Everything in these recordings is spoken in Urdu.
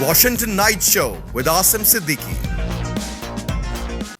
Washington Night Show with Asim Siddiqui.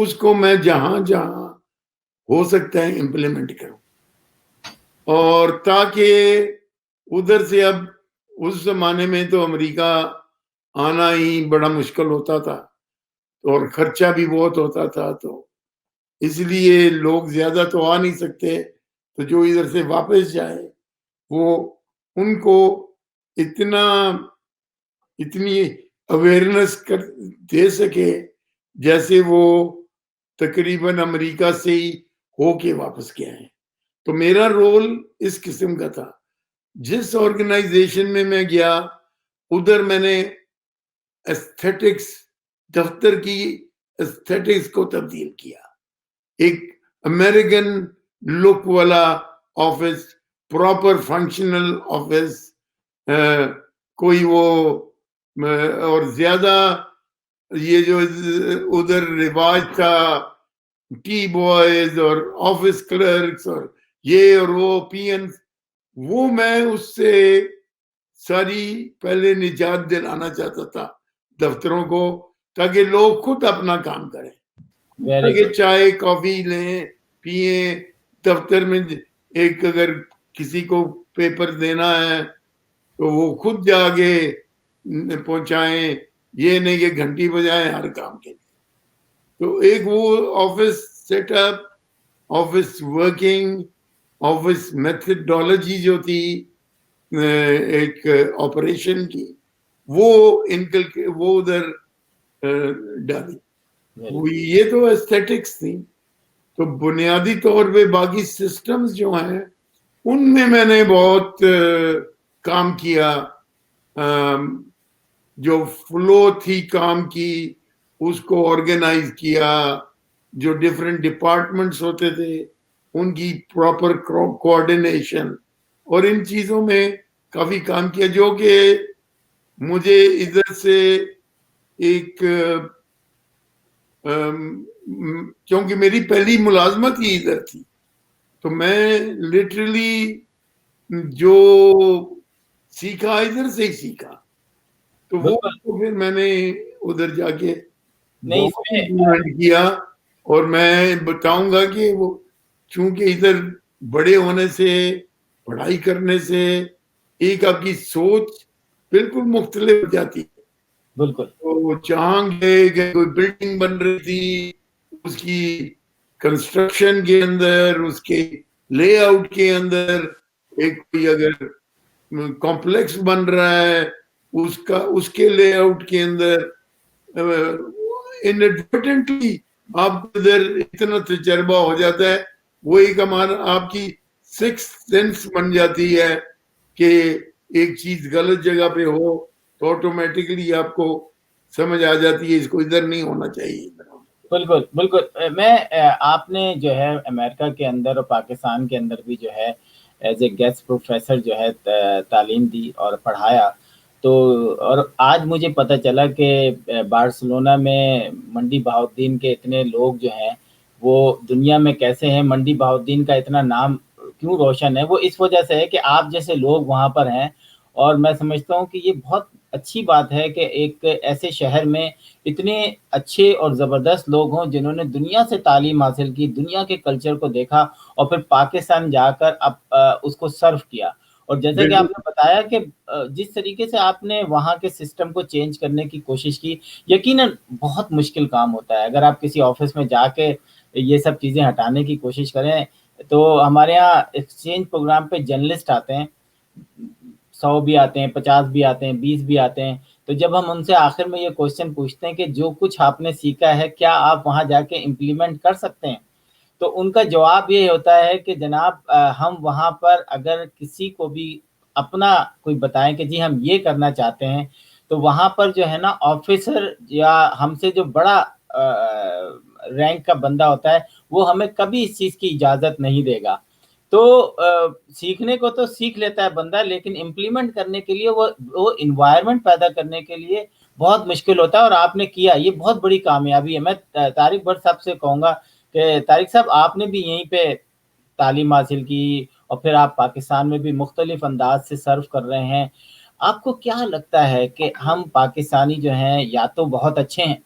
اس کو میں جہاں جہاں ہو سکتا ہے امپلیمنٹ کروں، اور تاکہ ادھر سے اب اس زمانے میں تو امریکہ آنا ہی بڑا مشکل ہوتا تھا اور خرچہ بھی بہت ہوتا تھا، تو اس لیے لوگ زیادہ تو آ نہیں سکتے، تو جو ادھر سے واپس جائے وہ ان کو اتنی اویئرنیس دے سکے جیسے وہ تقریباً امریکہ سے ہی ہو کے واپس گئے ہیں۔ تو میرا رول اس قسم کا تھا۔ جس آرگنائزیشن میں گیا ادھر میں نے ایستھیٹکس، دفتر کی ایستھیٹکس کو تبدیل کیا، ایک امریکن لک والا آفس، پراپر فنکشنل آفس، کوئی وہ اور زیادہ یہ جو ادھر رواج تھا ٹی بوائز اور آفس کلرکس اور یہ اور وہ پی این، وہ میں اس سے ساری پہلے نجات دلانا چاہتا تھا دفتروں کو، تاکہ لوگ خود اپنا کام کریں، تاکہ چائے کافی لیں پیئیں دفتر میں، ایک اگر کسی کو پیپر دینا ہے تو وہ خود جا کے پہنچائیں، یہ نہیں کہ گھنٹی بجائیں ہر کام کے لیے۔ تو ایک وہ office set up, office working, office methodology جو تھی ایک آپریشن کی، وہ ادھر ڈالی۔ یہ تو ایستھیٹکس تھی۔ تو بنیادی طور پہ باقی سسٹمز جو ہیں ان میں نے بہت کام کیا، جو فلو تھی کام کی اس کو آرگنائز کیا، جو ڈفرینٹ ڈپارٹمنٹس ہوتے تھے ان کی پراپر کوآرڈینیشن، اور ان چیزوں میں کافی کام کیا، جو کہ مجھے ادھر سے ایک کیونکہ میری پہلی ملازمت ہی ادھر تھی، تو میں لٹرلی جو سیکھا ادھر سے ہی سیکھا، تو وہ پھر میں نے ادھر جا کے امپلیمنٹ کیا۔ اور میں بتاؤں گا کہ وہ چونکہ ادھر بڑے ہونے سے، پڑھائی کرنے سے ایک آپ کی سوچ بالکل مختلف ہو جاتی ہے۔ بالکل تو جہاں گئے کہ کوئی بلڈنگ بن رہی تھی، اس کی کنسٹرکشن کے اندر، اس کے لے آؤٹ کے اندر، ایک کوئی اگر کمپلیکس بن رہا ہے اس کے لے آؤٹ کے اندر انیڈورٹنٹلی آپ کو ادھر اتنا تجربہ ہو جاتا ہے، وہ ایک آپ کی سکس سینس بن جاتی ہے کہ ایک چیز غلط جگہ پہ ہو تو آٹومیٹکلی آپ کو سمجھ آ جاتی ہے اس کو ادھر نہیں ہونا چاہیے۔ بالکل بالکل۔ میں آپ نے جو ہے امریکہ کے اندر اور پاکستان کے اندر بھی جو ہے ایز اے گیسٹ پروفیسر جو ہے تعلیم دی اور پڑھایا، تو اور آج مجھے پتہ چلا کہ بارسلونا میں منڈی بہاؤالدین کے اتنے لوگ جو ہیں وہ دنیا میں کیسے ہیں، منڈی بہاؤالدین کا اتنا نام کیوں روشن ہے، وہ اس وجہ سے ہے کہ آپ جیسے لوگ وہاں پر ہیں۔ اور میں سمجھتا ہوں کہ یہ بہت اچھی بات ہے کہ ایک ایسے شہر میں اتنے اچھے اور زبردست لوگ ہوں جنہوں نے دنیا سے تعلیم حاصل کی، دنیا کے کلچر کو دیکھا اور پھر پاکستان جا کر اب اس کو سرو کیا۔ اور جیسا کہ آپ نے بتایا کہ جس طریقے سے آپ نے وہاں کے سسٹم کو چینج کرنے کی کوشش کی، یقیناً بہت مشکل کام ہوتا ہے۔ اگر آپ کسی آفس میں جا کے یہ سب چیزیں ہٹانے کی کوشش کریں تو ہمارے ہاں ایکسچینج پروگرام پہ جرنلسٹ آتے ہیں، 100 بھی آتے ہیں، 50 بھی آتے ہیں، 20 بھی آتے ہیں، تو جب ہم ان سے آخر میں یہ کوشچن پوچھتے ہیں کہ جو کچھ آپ نے سیکھا ہے کیا آپ وہاں جا کے امپلیمنٹ کر سکتے ہیں، تو ان کا جواب یہ ہوتا ہے کہ جناب ہم وہاں پر اگر کسی کو بھی اپنا کوئی بتائیں کہ جی ہم یہ کرنا چاہتے ہیں، تو وہاں پر جو ہے نا آفیسر یا ہم سے جو بڑا رینک کا بندہ ہوتا ہے وہ ہمیں کبھی اس چیز کی اجازت نہیں دے گا۔ تو سیکھنے کو تو سیکھ لیتا ہے بندہ، لیکن امپلیمنٹ کرنے کے لیے وہ انوائرمنٹ پیدا کرنے کے لیے بہت مشکل ہوتا ہے، اور آپ نے کیا، یہ بہت بڑی کامیابی ہے۔ میں طارق بٹ صاحب سے کہوں گا کہ طارق صاحب آپ نے بھی یہیں پہ تعلیم حاصل کی اور پھر آپ پاکستان میں بھی مختلف انداز سے سرو کر رہے ہیں، آپ کو کیا لگتا ہے کہ ہم پاکستانی جو ہیں یا تو بہت اچھے ہیں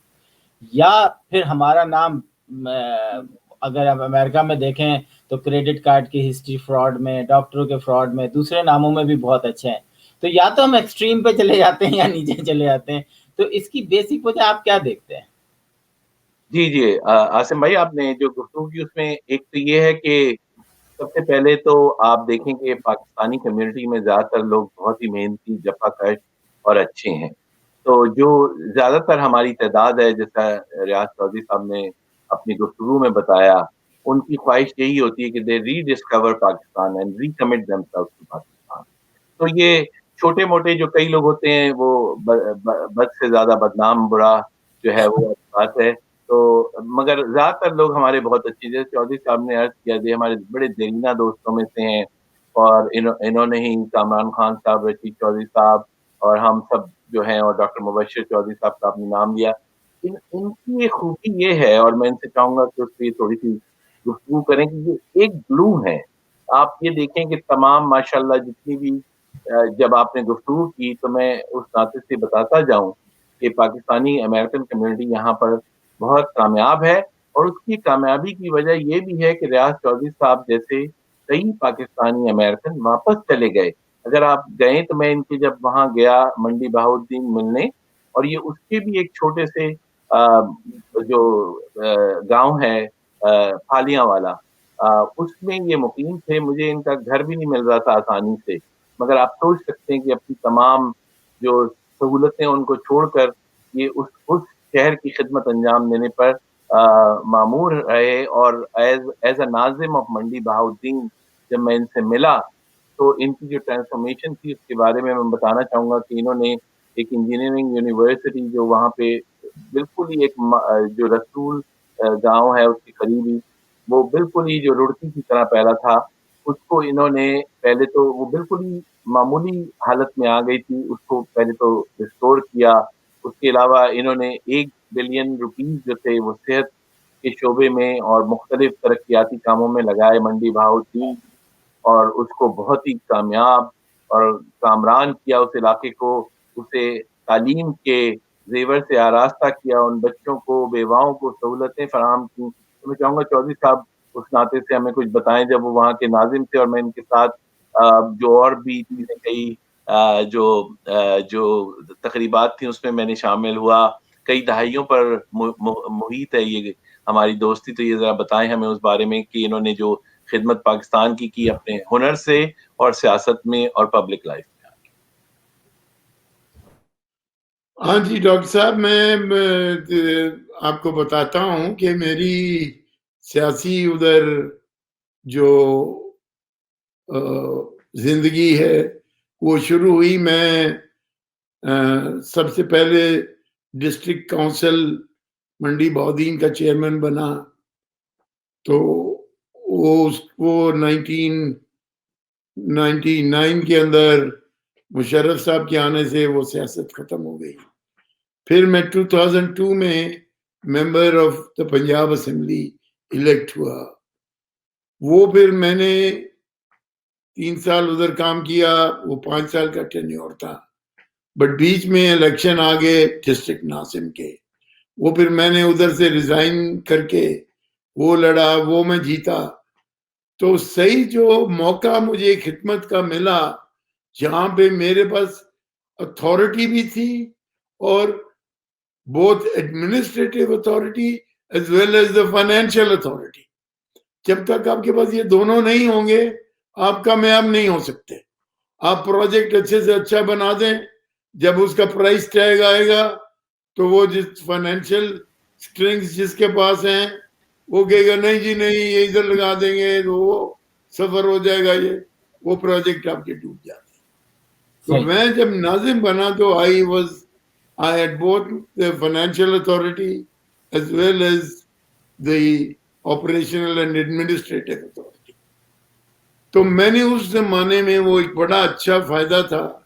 یا پھر ہمارا نام اگر آپ امریکہ میں دیکھیں تو کریڈٹ کارڈ کی ہسٹری فراڈ میں، ڈاکٹروں کے فراڈ میں، دوسرے ناموں میں بھی بہت اچھے ہیں. تو یا تو ہم ایکسٹریم پہ چلے جاتے ہیں یا نیچے چلے جاتے ہیں. تو اس کی بیسک وجہ آپ کیا دیکھتے ہیں؟ جی عاصم بھائی، آپ نے جو گفتگو کی اس میں ایک تو یہ ہے کہ سب سے پہلے تو آپ دیکھیں کہ پاکستانی کمیونٹی میں زیادہ تر لوگ بہت ہی محنتی، جفا کش اور اچھے ہیں. تو جو زیادہ تر ہماری تعداد ہے، جیسا ریاض چودھری صاحب نے اپنی گفتگو میں بتایا، ان کی خواہش یہی ہوتی ہے کہ they rediscover Pakistan and recommit themselves to Pakistan. تو یہ چھوٹے موٹے جو کئی لوگ ہوتے ہیں وہ بد سے زیادہ بدنام برا جو ہے وہ بات ہے. تو مگر زیادہ تر لوگ ہمارے بہت اچھے، جیسے چودھری صاحب نے عرض کیا تھے، ہمارے بڑے دیرینہ دوستوں میں سے ہیں. اور انہوں نے ہی کامران خان صاحب، رشید چودھری صاحب اور ہم سب جو ہیں، اور ڈاکٹر مبشر چودھری صاحب کا آپ نے نام لیا. ان کی ایک خوبی یہ ہے، اور میں ان سے چاہوں گا کہ اس پہ تھوڑی سی گفتگو کریں، کہ یہ ایک گلو ہے. آپ یہ دیکھیں کہ تمام ماشاءاللہ جتنی بھی جب آپ نے گفتگو کی تو میں اس ناطے سے بتاتا جاؤں کہ پاکستانی امریکن کمیونٹی یہاں پر بہت کامیاب ہے. اور اس کی کامیابی کی وجہ یہ بھی ہے کہ ریاض چودھری صاحب جیسے کئی پاکستانی امریکن واپس چلے گئے. اگر آپ گئے تو میں ان کے جب وہاں گیا منڈی بہاؤالدین ملنے، اور یہ اس کے بھی ایک چھوٹے سے جو گاؤں ہے پھالیاں والا، اس میں یہ مقیم تھے. مجھے ان کا گھر بھی نہیں مل رہا تھا آسانی سے، مگر آپ سوچ سکتے ہیں کہ اپنی تمام جو سہولتیں ان کو چھوڑ کر یہ اس شہر کی خدمت انجام دینے پر معمور رہے. اور ایز اے ناظم آف منڈی بہاؤالدین جب میں ان سے ملا تو ان کی جو ٹرانسفارمیشن تھی اس کے بارے میں بتانا چاہوں گا کہ انہوں نے ایک انجینئرنگ یونیورسٹی جو وہاں پہ بالکل ہی ایک جو رسول گاؤں ہے اس کے قریب ہی، وہ بالکل ہی جو رڑکی کی طرح پھیلا تھا، اس کو انہوں نے پہلے تو وہ بالکل ہی معمولی حالت میں آ گئی تھی، اس کو پہلے تو ریسٹور کیا. اس کے علاوہ انہوں نے $1 بلین جو تھے وہ صحت کے شعبے میں اور مختلف ترقیاتی کاموں میں لگائے منڈی بہاؤالدین، اور اس کو بہت ہی کامیاب اور کامران کیا. اس علاقے کو اسے تعلیم کے زیور سے آراستہ کیا، ان بچوں کو، بیواؤں کو سہولتیں فراہم کی. تو میں چاہوں گا چودھری صاحب اس ناطے سے ہمیں کچھ بتائیں، جب وہ وہاں کے ناظم تھے اور میں ان کے ساتھ جو اور بھی چیزیں کئی جو تقریبات تھیں اس میں نے شامل ہوا. کئی دہائیوں پر محیط ہے یہ ہماری دوستی. تو یہ ذرا بتائیں ہمیں اس بارے میں کہ انہوں نے جو خدمت پاکستان کی اپنے ہنر سے اور سیاست میں اور پبلک لائف میں. ہاں جی ڈاکٹر صاحب، میں آپ کو بتاتا ہوں کہ میری سیاسی ادھر جو زندگی ہے وہ شروع ہوئی. میں سب سے پہلے ڈسٹرکٹ کونسل منڈی بہاؤالدین کا چیئرمین بنا. تو وہ 1999 کے اندر مشرف صاحب کے آنے سے وہ سیاست ختم ہو گئی. پھر میں 2002 میں member of the Punjab assembly elect ہوا. وہ پھر میں نے 3 سال ادھر کام کیا، وہ 5 سال کا ٹینیور تھا. بٹ بیچ میں الیکشن آ گئے ڈسٹرکٹ ناظم کے. وہ پھر میں نے ادھر سے ریزائن کر کے وہ لڑا، وہ میں جیتا. تو صحیح جو موقع مجھے خدمت کا ملا، جہاں پہ میرے پاس اتھارٹی بھی تھی اور both administrative authority as well as the financial authority. جب تک آپ کے پاس یہ دونوں نہیں ہوں گے آپ کامیاب نہیں ہو سکتے. آپ پروجیکٹ اچھے سے اچھا بنا دیں، جب اس کا پرائس ٹیگ آئے گا تو وہ جس فائنینشیل سٹرنگز جس کے پاس ہیں وہ کہے گا نہیں جی نہیں یہ ادھر لگا دیں گے تو وہ سفر ہو جائے گا، یہ وہ پروجیکٹ آپ کے ڈوب جاتے ہیں. تو میں جب ناظم بنا تو I had both the financial authority as well as the operational and administrative authority. تو میں نے اس زمانے میں وہ ایک بڑا اچھا فائدہ تھا.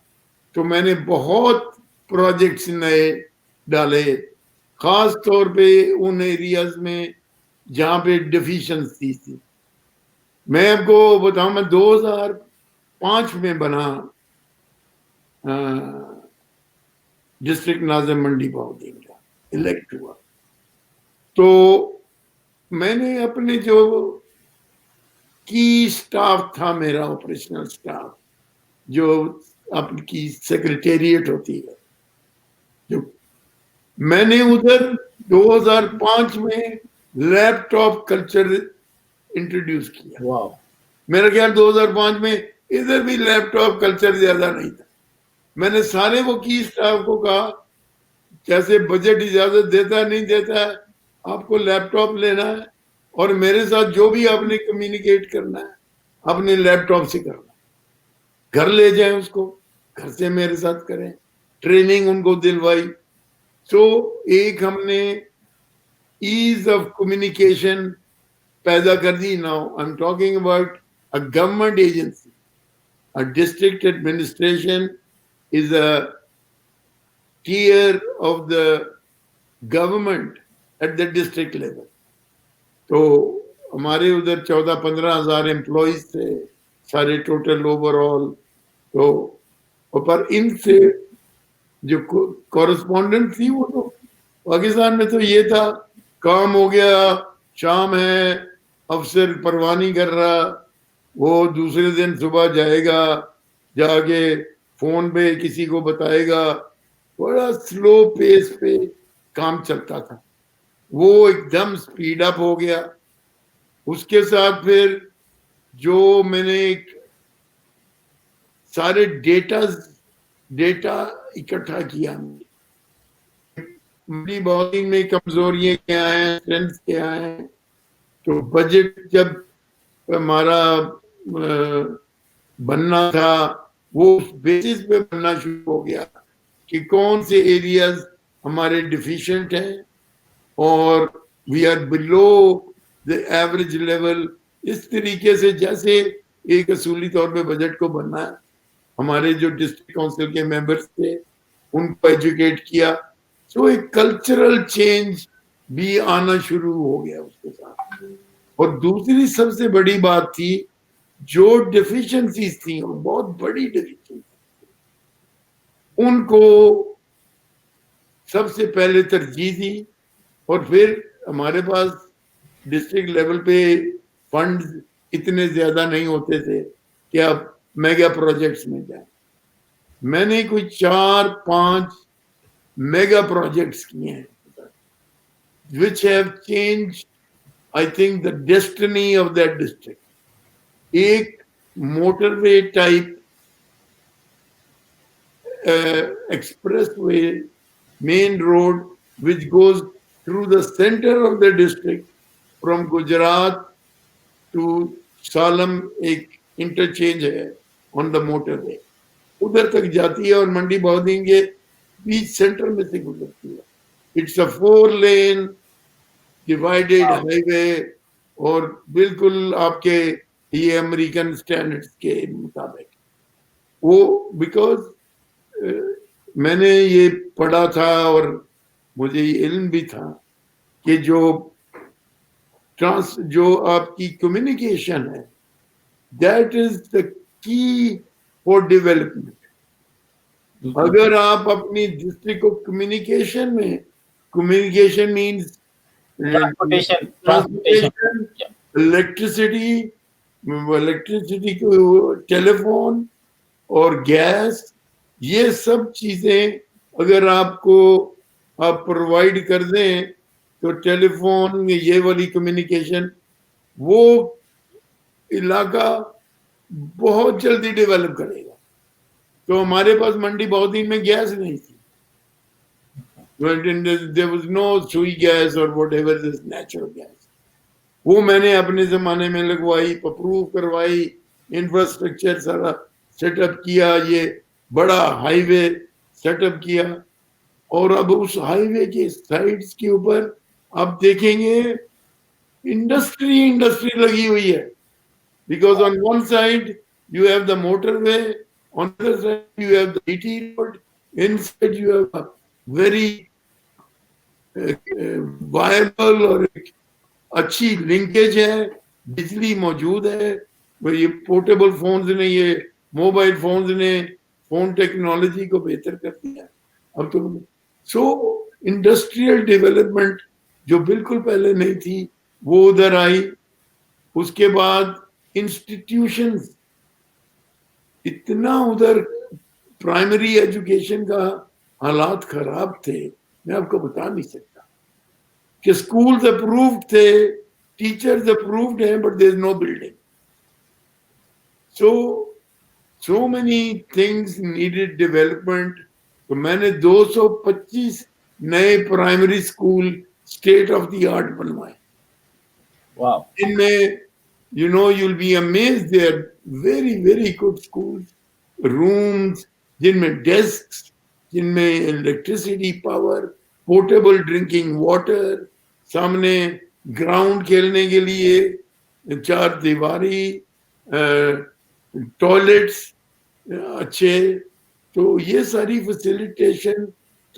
تو میں نے بہت پروجیکٹس نئے ڈالے، خاص طور پہ ان ایریاز میں جہاں پہ ڈیفیشنسی تھی. میں آپ کو بتاؤں، میں 2005 میں بنا ڈسٹرکٹ ناظم منڈی بہاؤالدین کا الیکٹ ہوا. تو میں نے اپنے جو کی سٹاف تھا میرا آپریشنل سٹاف جو آپ کی سیکریٹریٹ ہوتی ہے جو میں نے ادھر 2005 میں لیپ ٹاپ کلچر انٹروڈیوس کیا. واو. میرا خیال 2005 میں ادھر بھی لیپ ٹاپ کلچر زیادہ نہیں تھا. میں نے سارے وہ کی سٹاف کو کہا جیسے بجٹ اجازت دیتا ہے نہیں دیتا ہے آپ کو لیپ ٹاپ لینا ہے اور میرے ساتھ جو بھی آپ نے کمیونیکیٹ کرنا ہے اپنے لیپ ٹاپ سے کرنا ہے. گھر لے جائیں اس کو, گھر سے میرے ساتھ کریں, ٹریننگ ان کو دلوائی. سو ایک ہم نے ایز آف کمیونیکیشن پیدا کر دی. Now I am talking about a government agency. A district administration is a tier of the government at the district level. تو ہمارے ادھر 14-15 ہزار امپلائیز تھے سارے ٹوٹل اوور آل. تو پر ان سے جو کورسپونڈنٹ تھی وہ تو پاکستان میں تو یہ تھا کام ہو گیا شام ہے افسر پرواہ نہیں کر رہا, وہ دوسرے دن صبح جائے گا جا کے فون پہ کسی کو بتائے گا. بڑا سلو پیس پہ کام چلتا تھا, وہ ایک دم سپیڈ اپ ہو گیا. اس کے ساتھ پھر جو میں نے سارے ڈیٹا اکٹھا کیا, منڈی باؤنڈنگ میں کمزوریاں کیا ہیں, اسٹرینتھ کیا ہیں. تو بجٹ جب ہمارا بننا تھا وہ اس بیسس پہ بننا شروع ہو گیا کہ کون سے ایریاز ہمارے ڈیفیشینٹ ہیں اور we are below the average level. اس طریقے سے جیسے ایک اصولی طور پہ بجٹ کو بننا ہے, ہمارے جو ڈسٹرکٹ کونسل کے ممبرس تھے ان کو ایجوکیٹ کیا. سو ایک کلچرل چینج بھی آنا شروع ہو گیا اس کے ساتھ. اور دوسری سب سے بڑی بات تھی جو ڈیفیشنسیز تھیں اور بہت بڑی ڈیفیشنسیز ان کو سب سے پہلے ترجیح دی. اور پھر ہمارے پاس ڈسٹرکٹ لیول پہ فنڈز اتنے زیادہ نہیں ہوتے تھے کہ آپ میگا پروجیکٹس میں جائیں. میں نے کوئی 4-5 میگا پروجیکٹس کیے ہیں which have changed I think the destiny of that district. ایک motorway type expressway main road which goes through the center of the district from Gujarat to Salem. ایک انٹرچینج ہے on the motorway, ادھر تک جاتی ہے اور منڈی باؤنڈنگ کے بیچ سینٹر میں سے گزرتی ہے. It's a 4 lane divided highway اور بالکل آپ کے یہ امریکن اسٹینڈرڈس کے مطابق. وہ بیکاز میں نے یہ پڑھا تھا اور مجھے یہ علم بھی تھا کہ جو آپ کی کمیونیکیشن ہے دیٹ از دا کی فار ڈیولپمنٹ. اگر آپ اپنی ڈسٹرکٹ کو کمیونیکیشن مینس ٹرانسپورٹیشن, الیکٹریسٹی کو ٹیلی فون اور گیس, یہ سب چیزیں اگر آپ پرووائڈ کر دیں تو ٹیلی فون یہ والی کمیونیکیشن وہ علاقہ بہت جلدی ڈیولپ کرے گا. تو ہمارے پاس منڈی باؤنڈنگ میں گیس نہیں تھی. There was no سوئی گیس اور whatever this natural gas. وہ میں نے اپنے زمانے میں لگوائی, اپروو کروائی, انفراسٹرکچر سارا سیٹ اپ کیا, یہ بڑا ہائی وے سیٹ اپ کیا. اور اب اس ہائی وے کے سائڈس کے اوپر آپ دیکھیں گے انڈسٹری لگی ہوئی ہے. Because on one side you have the motor way, on the other side you have the BT road, inside you have a very viable اور اچھی لنکیج ہے, بجلی موجود ہے. یہ پورٹیبل فونز نے, یہ موبائل فونز نے فون ٹیکنالوجی کو بہتر کر دیا اب تو. سو انڈسٹریل ڈیولپمنٹ جو بالکل پہلے نہیں تھی وہ ادھر آئی. اس کے بعد انسٹیٹیوشنز اتنا ادھر پرائمری ایجوکیشن کا حالات خراب تھے, میں آپ کو بتا نہیں سکتا کہ اسکولز اپرووڈ تھے, ٹیچرز اپرووڈ ہیں, but there is no building. So many things needed development. تو میں نے 225 نئے primary school state of the art بنوائے. واو. ان میں you know, you'll be amazed, they are very, very good schools, rooms, جن میں desks, جن میں electricity power, portable drinking water, سامنے گراؤنڈ کھیلنے کے لیے 4 دیواری, ٹوائلٹس اچھے. تو یہ ساری فیسیلیٹیشن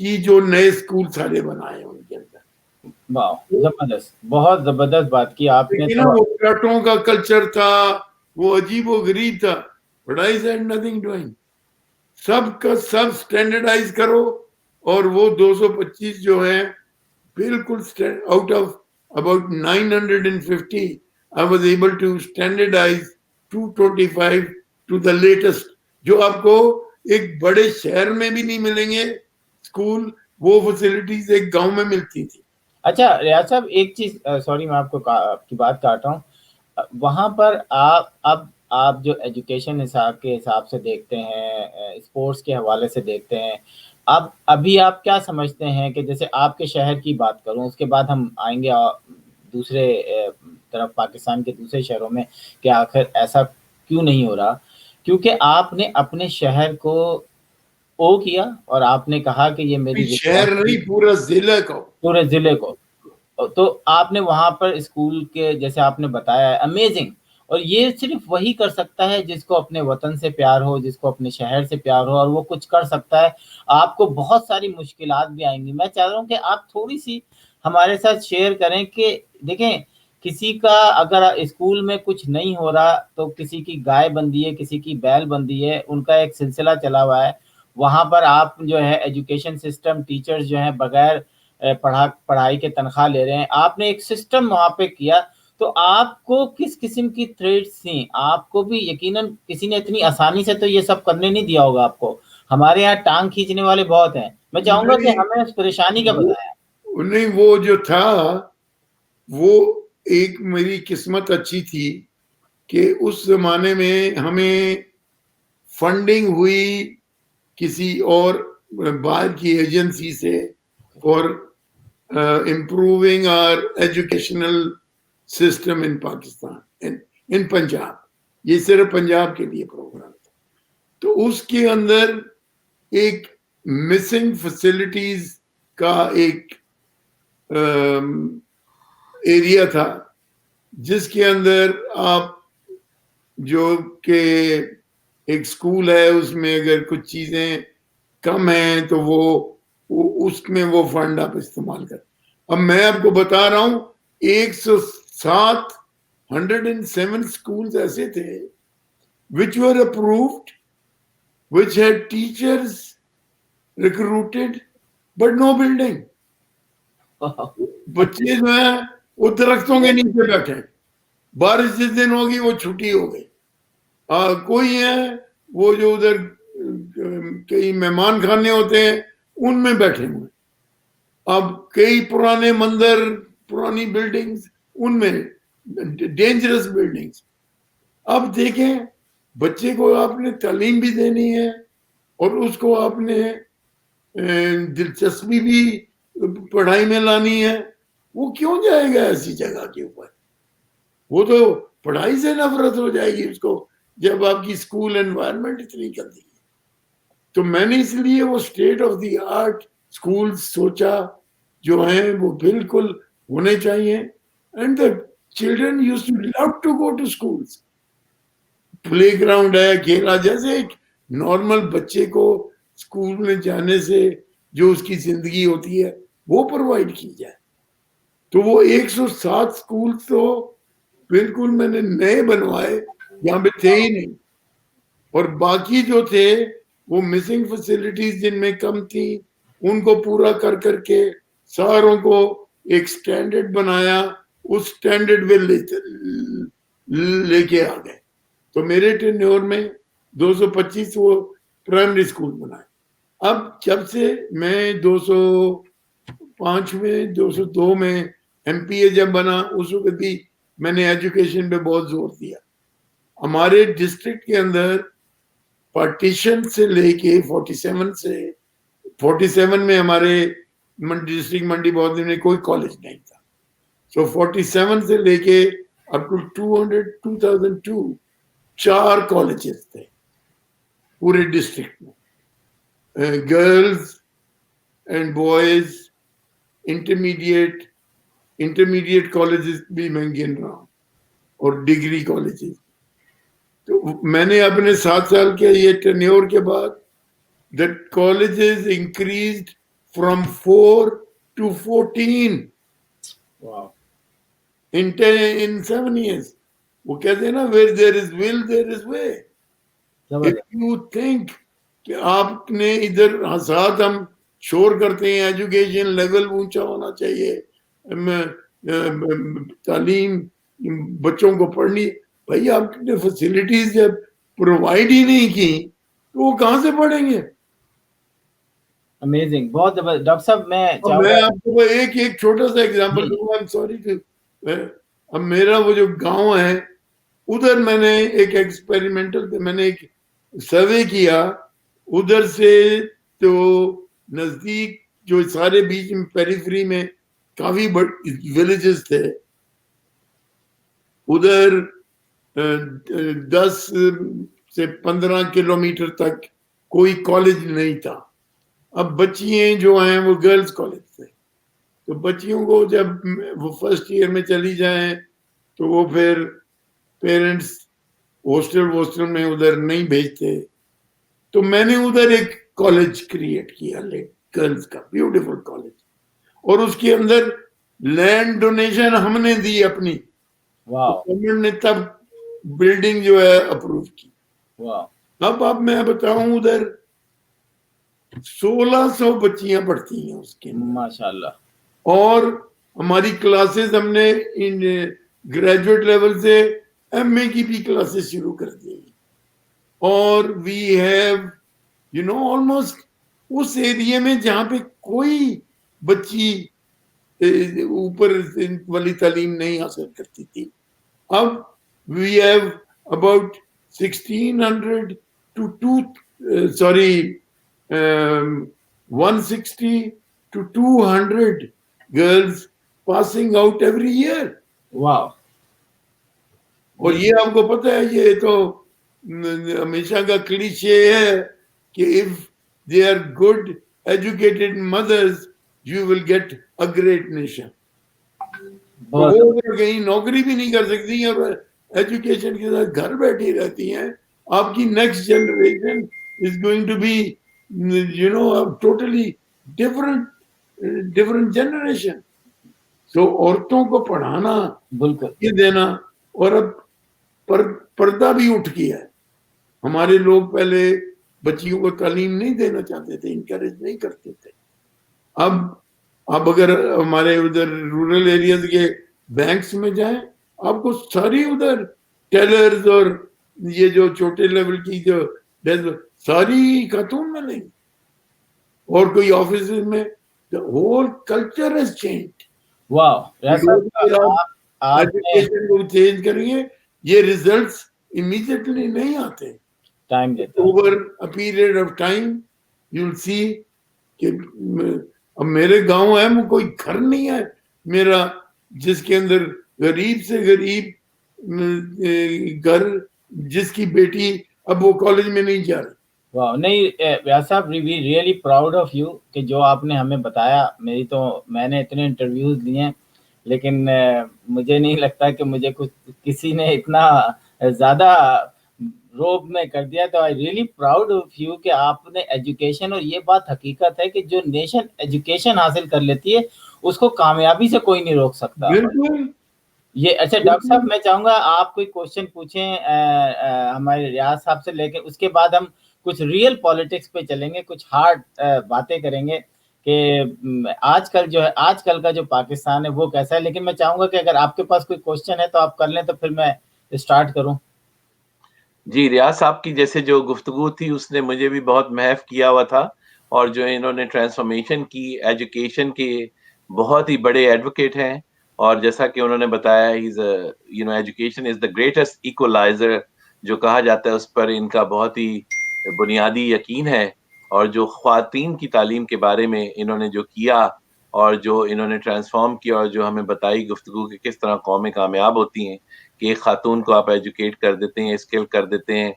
کی جو نئے اسکول سارے بنائے ان کے اندر. واو, زبردست, بہت زبردست بات کی آپ نے. وہ پلاٹوں کا کلچر تھا, وہ عجیب و غریب تھا. But I said nothing doing, سب کا سب اسٹینڈرڈائز کرو. اور وہ 225 جو ہیں بالکل out of about 950 I was able to standardize 225 to the latest, جو آپ کو ایک بڑے شہر میں بھی نہیں ملیں گے اسکول. وہ فیسلٹیز ایک گاؤں میں ملتی تھی. اچھا ریاض صاحب, ایک چیز, سوری میں آپ کو آپ کی بات کاٹ رہا ہوں, وہاں پر آپ جو ایجوکیشن کے حساب سے دیکھتے ہیں, اسپورٹس کے حوالے سے دیکھتے ہیں, ابھی آپ کیا سمجھتے ہیں کہ جیسے آپ کے شہر کی بات کروں, اس کے بعد ہم آئیں گے دوسرے طرف پاکستان کے دوسرے شہروں میں, کہ آخر ایسا کیوں نہیں ہو رہا؟ کیونکہ آپ نے اپنے شہر کو او کیا اور آپ نے کہا کہ یہ میری شہر نہیں, پورے ضلع کو. تو آپ نے وہاں پر اسکول کے جیسے آپ نے بتایا ہے, امیزنگ. اور یہ صرف وہی کر سکتا ہے جس کو اپنے وطن سے پیار ہو, جس کو اپنے شہر سے پیار ہو, اور وہ کچھ کر سکتا ہے. آپ کو بہت ساری مشکلات بھی آئیں گی. میں چاہ رہا ہوں کہ آپ تھوڑی سی ہمارے ساتھ شیئر کریں کہ دیکھیں, کسی کا اگر اسکول میں کچھ نہیں ہو رہا تو کسی کی گائے بندی ہے, کسی کی بیل بندی ہے, ان کا ایک سلسلہ چلا ہوا ہے. وہاں پر آپ جو ہے ایجوکیشن سسٹم, ٹیچرز جو ہیں بغیر پڑھائی کے تنخواہ لے رہے ہیں. آپ نے ایک سسٹم وہاں پہ کیا, تو آپ کو کس قسم کی تھریٹس تھیں؟ آپ کو بھی یقیناً کسی نے اتنی آسانی سے تو یہ سب کرنے نہیں دیا ہوگا آپ کو. ہمارے یہاں ٹانگ کھینچنے والے بہت ہیں. میں چاہوں گا کہ ہمیں اس پریشانی کا بتایا. نہیں, وہ جو تھا وہ ایک میری قسمت اچھی تھی کہ اس زمانے میں ہمیں فنڈنگ ہوئی کسی اور باہر کی ایجنسی سے for improving our educational system in Pakistan, in Punjab. یہ صرف پنجاب کے لیے پروگرام تھا. تو اس کے اندر ایک مسنگ فیسلٹیز کا ایک ایریا تھا, جس کے اندر آپ جو کہ ایک اسکول ہے, اس میں اگر کچھ چیزیں کم ہیں تو اس میں وہ فنڈ آپ استعمال کریں. اب میں آپ کو بتا رہا ہوں 107 schools ایسے تھے which were approved, which had teachers recruited but no building. بچے جو ہیں وہ درختوں کے نیچے بیٹھے, بارش جس دن ہوگی وہ چھٹی ہو گئی. کوئی ہے وہ جو ادھر کئی مہمان خانے ہوتے ہیں ان میں بیٹھے ہوئے. اب کئی پرانے مندر, پرانی بلڈنگز, ان میں ڈینجرس بلڈنگز. اب دیکھیں, بچے کو آپ نے تعلیم بھی دینی ہے اور اس کو آپ نے دلچسپی بھی پڑھائی میں لانی ہے. وہ کیوں جائے گا ایسی جگہ کے اوپر؟ وہ تو پڑھائی سے نفرت ہو جائے گی اس کو جب آپ کی اسکول انوائرمنٹ اتنی گندی ہے. تو میں نے اس لیے وہ state of the art school سوچا جو ہیں وہ بالکل ہونے چاہیے. And the children use to love to go to schools. Playground ہے, کھیلا, جیسے ایک نارمل بچے کو اسکول میں جانے سے جو اس کی زندگی ہوتی ہے وہ پرووائڈ کی جائے. تو وہ 107 اسکول تو بالکل میں نے نئے بنوائے, یہاں پہ تھے ہی نہیں. اور باقی جو تھے وہ مسنگ فیسلٹیز جن میں کم تھی ان کو پورا کر کے ساروں کو ایک سٹینڈرڈ بنایا, اس اسٹینڈرڈ پہ لے کے آ گئے. تو میرے ٹینیور میں 225 وہ پرائمری اسکول بنائے. اب جب سے میں 205 میں 202 میں ایم پی اے جب بنا, اس وقت بھی میں نے ایجوکیشن پہ بہت زور دیا. ہمارے ڈسٹرکٹ کے اندر پارٹیشن سے لے کے 47 میں ہمارے ڈسٹرکٹ منڈی بہت میں کوئی کالج نہیں تھا. سو 47 سے لے کے اپ ٹو 2002 4 کالجز تھے پورے ڈسٹرکٹ میں, girls and boys, intermediate colleges بھی میں گن رہا ہوں, اور ڈگری کالجز. تو میں نے اپنے 7 سال کے یہ ٹینیور کے بعد the colleges increased from 4 to 14 Wow. in 7 years. وہ کہتے ہیں نا where there is will there is way. If you think کہ آپ نے ادھر ساتھ ہم شور کرتے ہیں ایجوکیشن لیول اونچا ہونا چاہیے, تعلیم بچوں کو پڑھنی, بھائی آپ نے فیسلٹیز جب پرووائڈ ہی نہیں کی تو وہ کہاں سے پڑھیں گے؟ امیزنگ, بہت زبردست. ڈاکٹر صاحب میں آپ کو ایک چھوٹا سا ایگزامپل دوں گا, سوری. اب میرا وہ جو گاؤں ہے ادھر میں نے ایک ایکسپیریمنٹل میں نے ایک سروے کیا, ادھر سے تو نزدیک جو سارے بیچ میں پیریفری میں کافی ولیجز تھے, ادھر 10 سے 15 کلومیٹر تک کوئی کالج نہیں تھا. اب بچیاں جو ہیں وہ گرلز کالج تھے, تو بچیوں کو جب وہ فرسٹ ایئر میں چلی جائیں تو وہ پھر پیرنٹس ہاسٹل میں ادھر نہیں بھیجتے. تو میں نے ادھر ایک کالج کریٹ کیا گرلز کا, بیوٹیفل کالج, اور اس کے اندر لینڈ ڈونیشن ہم نے دی اپنی, گورنمنٹ نے تب بلڈنگ جو ہے اپروو کی. اب میں بتاؤں ادھر 1600 بچیاں پڑھتی ہیں اس کے, ماشاءاللہ. اور ہماری کلاسز ہم نے گریجویٹ لیول سے ایم اے کی بھی کلاسز شروع کر دی, اور وی ہیو آلموسٹ اس ایریے میں جہاں پہ کوئی بچی اوپر والی تعلیم نہیں حاصل کرتی تھی, اب we have about 1600 to 160 to 200 girls passing out every year. واو. اور یہ آپ کو پتہ ہے, یہ تو ہمیشہ کا کلیشے ہے کہ if they are good educated mothers you will get a great nation. وہ کہیں نوکری بھی نہیں کر سکتی اور ایجوکیشن کے ساتھ گھر بیٹھی رہتی ہیں, آپ کی next generation is going to be a totally different generation. So عورتوں کو پڑھانا, بالکل یہ دینا, اور اب پردہ بھی اٹھ گیا ہے. ہمارے لوگ پہلے بچیوں کو تعلیم نہیں دینا چاہتے تھے, انکریج نہیں کرتے تھے. اب اگر ہمارے ادھر رورل ایریاز کے بینکس میں جائیں, آپ کو ساری ادھر ٹیلرز اور یہ جو چھوٹے لیول کی جو ساری خاتون ملیں گی, اور کوئی آفس میں the whole culture has changed. Wow. Education کو چینج کریں گے, یہ ریزلٹس امیڈیٹلی نہیں آتے, ٹائم دیتا, over a period of time you will see. کہ اب میرے گاؤں ہے, وہ کوئی گھر نہیں ہے میرا جس کے اندر غریب سے غریب گھر جس کی بیٹی اب وہ کالج میں نہیں جا رہی. واہ. نہیں ویاس صاحب, we really proud of you کہ جو آپ نے ہمیں بتایا. میں نے اتنے انٹرویوز لیے ہیں, لیکن مجھے نہیں لگتا کہ مجھے کسی نے اتنا زیادہ روب میں کر دیا. تو I really proud of you کہ آپ نے ایجوکیشن, اور یہ بات حقیقت ہے کہ جو نیشن ایجوکیشن حاصل کر لیتی ہے اس کو کامیابی سے کوئی نہیں روک سکتا. یہ اچھا ڈاکٹر صاحب, میں چاہوں گا آپ کوئی کوشچن پوچھیں ہمارے ریاض صاحب سے, لیکن اس کے بعد ہم کچھ ریئل پالیٹکس پہ چلیں گے, کچھ ہارڈ باتیں کریں گے کہ آج کل کا جو پاکستان ہے وہ کیسا ہے. لیکن میں چاہوں گا کہ اگر آپ کے پاس کوئی کوشچن ہے تو آپ کر لیں, تو پھر میں اسٹارٹ کروں. جی, ریاض صاحب کی جیسے جو گفتگو تھی اس نے مجھے بھی بہت محف کیا ہوا تھا, اور جو انہوں نے ٹرانسفارمیشن کی, ایجوکیشن کے بہت ہی بڑے ایڈوکیٹ ہیں, اور جیسا کہ انہوں نے بتایا ایجوکیشن از دا گریٹسٹ ایکولائزر جو کہا جاتا ہے, اس پر ان کا بہت ہی بنیادی یقین ہے. اور جو خواتین کی تعلیم کے بارے میں انہوں نے جو کیا, اور جو انہوں نے ٹرانسفارم کیا, اور جو ہمیں بتائی گفتگو کہ کس طرح قومیں کامیاب ہوتی ہیں کہ ایک خاتون کو آپ ایجوکیٹ کر دیتے ہیں, اسکل کر دیتے ہیں,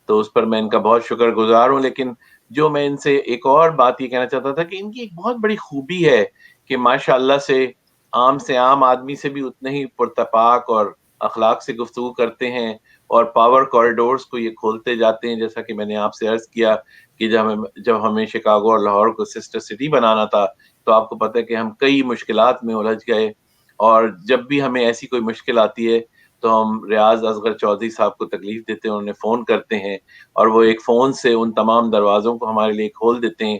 تو اس پر میں ان کا بہت شکر گزار ہوں. لیکن جو میں ان سے ایک اور بات یہ کہنا چاہتا تھا کہ ان کی ایک بہت بڑی خوبی ہے کہ ماشاء اللہ سے عام آدمی سے بھی اتنے ہی پرتپاک اور اخلاق سے گفتگو کرتے ہیں, اور پاور کوریڈورز کو یہ کھولتے جاتے ہیں. جیسا کہ میں نے آپ سے عرض کیا کہ جب ہمیں شکاگو اور لاہور کو سسٹر سٹی بنانا تھا, تو آپ کو پتہ ہے کہ ہم کئی مشکلات میں الجھ گئے, اور جب بھی ہمیں ایسی کوئی مشکل آتی ہے تو ہم ریاض اصغر چودھری صاحب کو تکلیف دیتے ہیں, انہیں فون کرتے ہیں, اور وہ ایک فون سے ان تمام دروازوں کو ہمارے لیے کھول دیتے ہیں.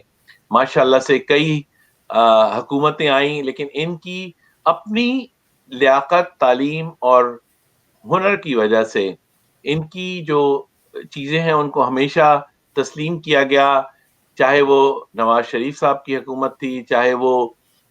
ماشاءاللہ سے کئی حکومتیں آئیں, لیکن ان کی اپنی لیاقت, تعلیم اور ہنر کی وجہ سے ان کی جو چیزیں ہیں ان کو ہمیشہ تسلیم کیا گیا. چاہے وہ نواز شریف صاحب کی حکومت تھی, چاہے وہ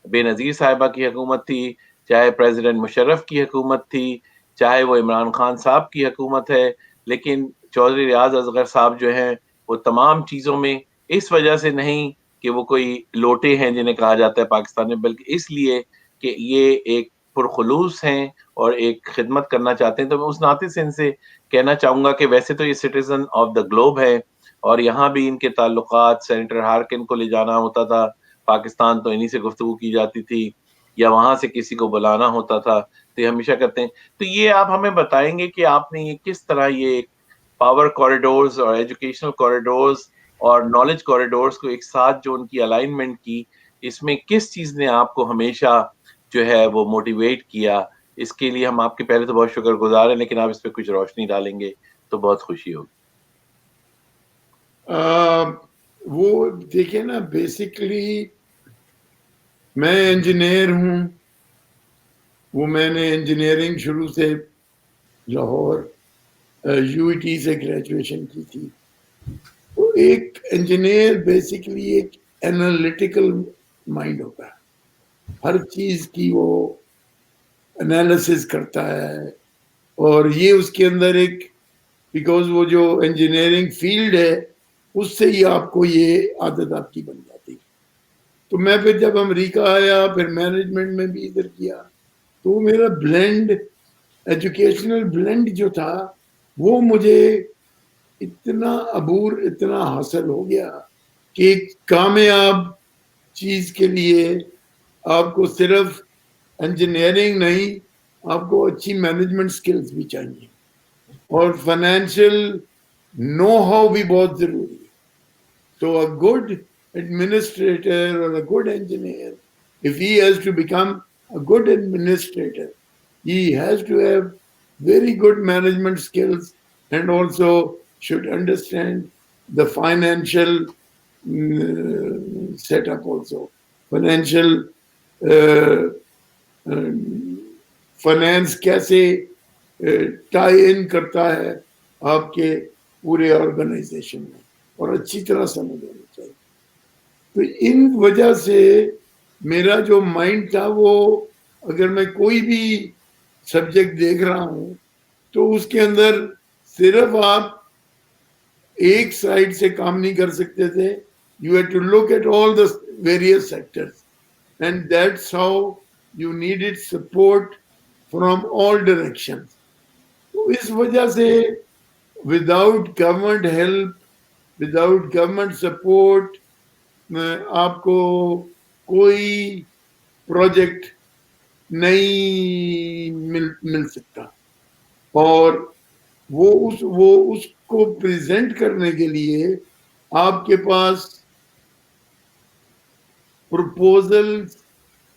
بے نظیر صاحبہ کی حکومت تھی, چاہے پریزیڈنٹ مشرف کی حکومت تھی, چاہے وہ عمران خان صاحب کی حکومت ہے. لیکن چودھری ریاض اصغر صاحب جو ہیں وہ تمام چیزوں میں اس وجہ سے نہیں کہ وہ کوئی لوٹے ہیں جنہیں کہا جاتا ہے پاکستان میں, بلکہ اس لیے کہ یہ ایک پرخلوص ہیں اور ایک خدمت کرنا چاہتے ہیں. تو میں اس ناطے سے ان سے کہنا چاہوں گا کہ ویسے تو یہ سٹیزن آف دا گلوب ہے, اور یہاں بھی ان کے تعلقات, سینیٹر ہارکن کو لے جانا ہوتا تھا پاکستان تو انہی سے گفتگو کی جاتی تھی, یا وہاں سے کسی کو بلانا ہوتا تھا, تو یہ ہمیشہ کرتے ہیں. تو یہ آپ ہمیں بتائیں گے کہ آپ نے یہ کس طرح یہ پاور کوریڈورز اور ایجوکیشنل کوریڈورز اور نالج کوریڈورز کو ایک ساتھ جو ان کی الائنمنٹ کی, اس میں کس چیز نے آپ کو ہمیشہ جو ہے وہ موٹیویٹ کیا؟ اس کے لیے ہم آپ کے پہلے تو بہت شکر گزار ہیں, لیکن آپ اس پہ کچھ روشنی ڈالیں گے تو بہت خوشی ہوگی. وہ دیکھیں نا, بیسیکلی میں انجینئر ہوں. وہ میں نے انجینئرنگ شروع سے لاہور یو ای ٹی سے گریجویشن کی تھی. تو ایک انجینئر بیسیکلی ایک انالیٹیکل مائنڈ ہوتا ہے, ہر چیز کی وہ انالیسس کرتا ہے, اور یہ اس کے اندر ایک, بیکاز وہ جو انجینئرنگ فیلڈ ہے اس سے ہی آپ کو یہ عادت آپ کی بن جاتی. تو میں پھر جب امریکہ آیا, پھر مینجمنٹ میں بھی ادھر کیا, تو میرا بلینڈ, ایجوکیشنل بلینڈ جو تھا وہ مجھے اتنا عبور اتنا حاصل ہو گیا کہ ایک کامیاب چیز کے لیے آپ کو صرف انجینئرنگ نہیں, آپ کو اچھی مینجمنٹ سکلز بھی چاہیے, اور فائنینشیل نو ہاؤ بھی بہت ضروری ہے. So a good administrator or a good engineer, if he has to become a good administrator, he has to have very good management skills and also should understand the financial setup also. Financial finance کیسے ٹائی ان کرتا ہے آپ کے پورے آرگنائزیشن میں, اور اچھی طرح سمجھ ہونی چاہیے. تو ان وجہ سے میرا جو مائنڈ تھا وہ, اگر میں کوئی بھی سبجیکٹ دیکھ رہا ہوں تو اس کے اندر صرف آپ ایک سائڈ سے کام نہیں کر سکتے تھے. You had to look at all the various sectors, and that's how you needed support from all direction. تو اس وجہ سے without government help, without government support, آپ کو کوئی پروجیکٹ نہیں مل سکتا. اور وہ اس کو پریزنٹ کرنے کے لیے آپ کے پاس پروپوزل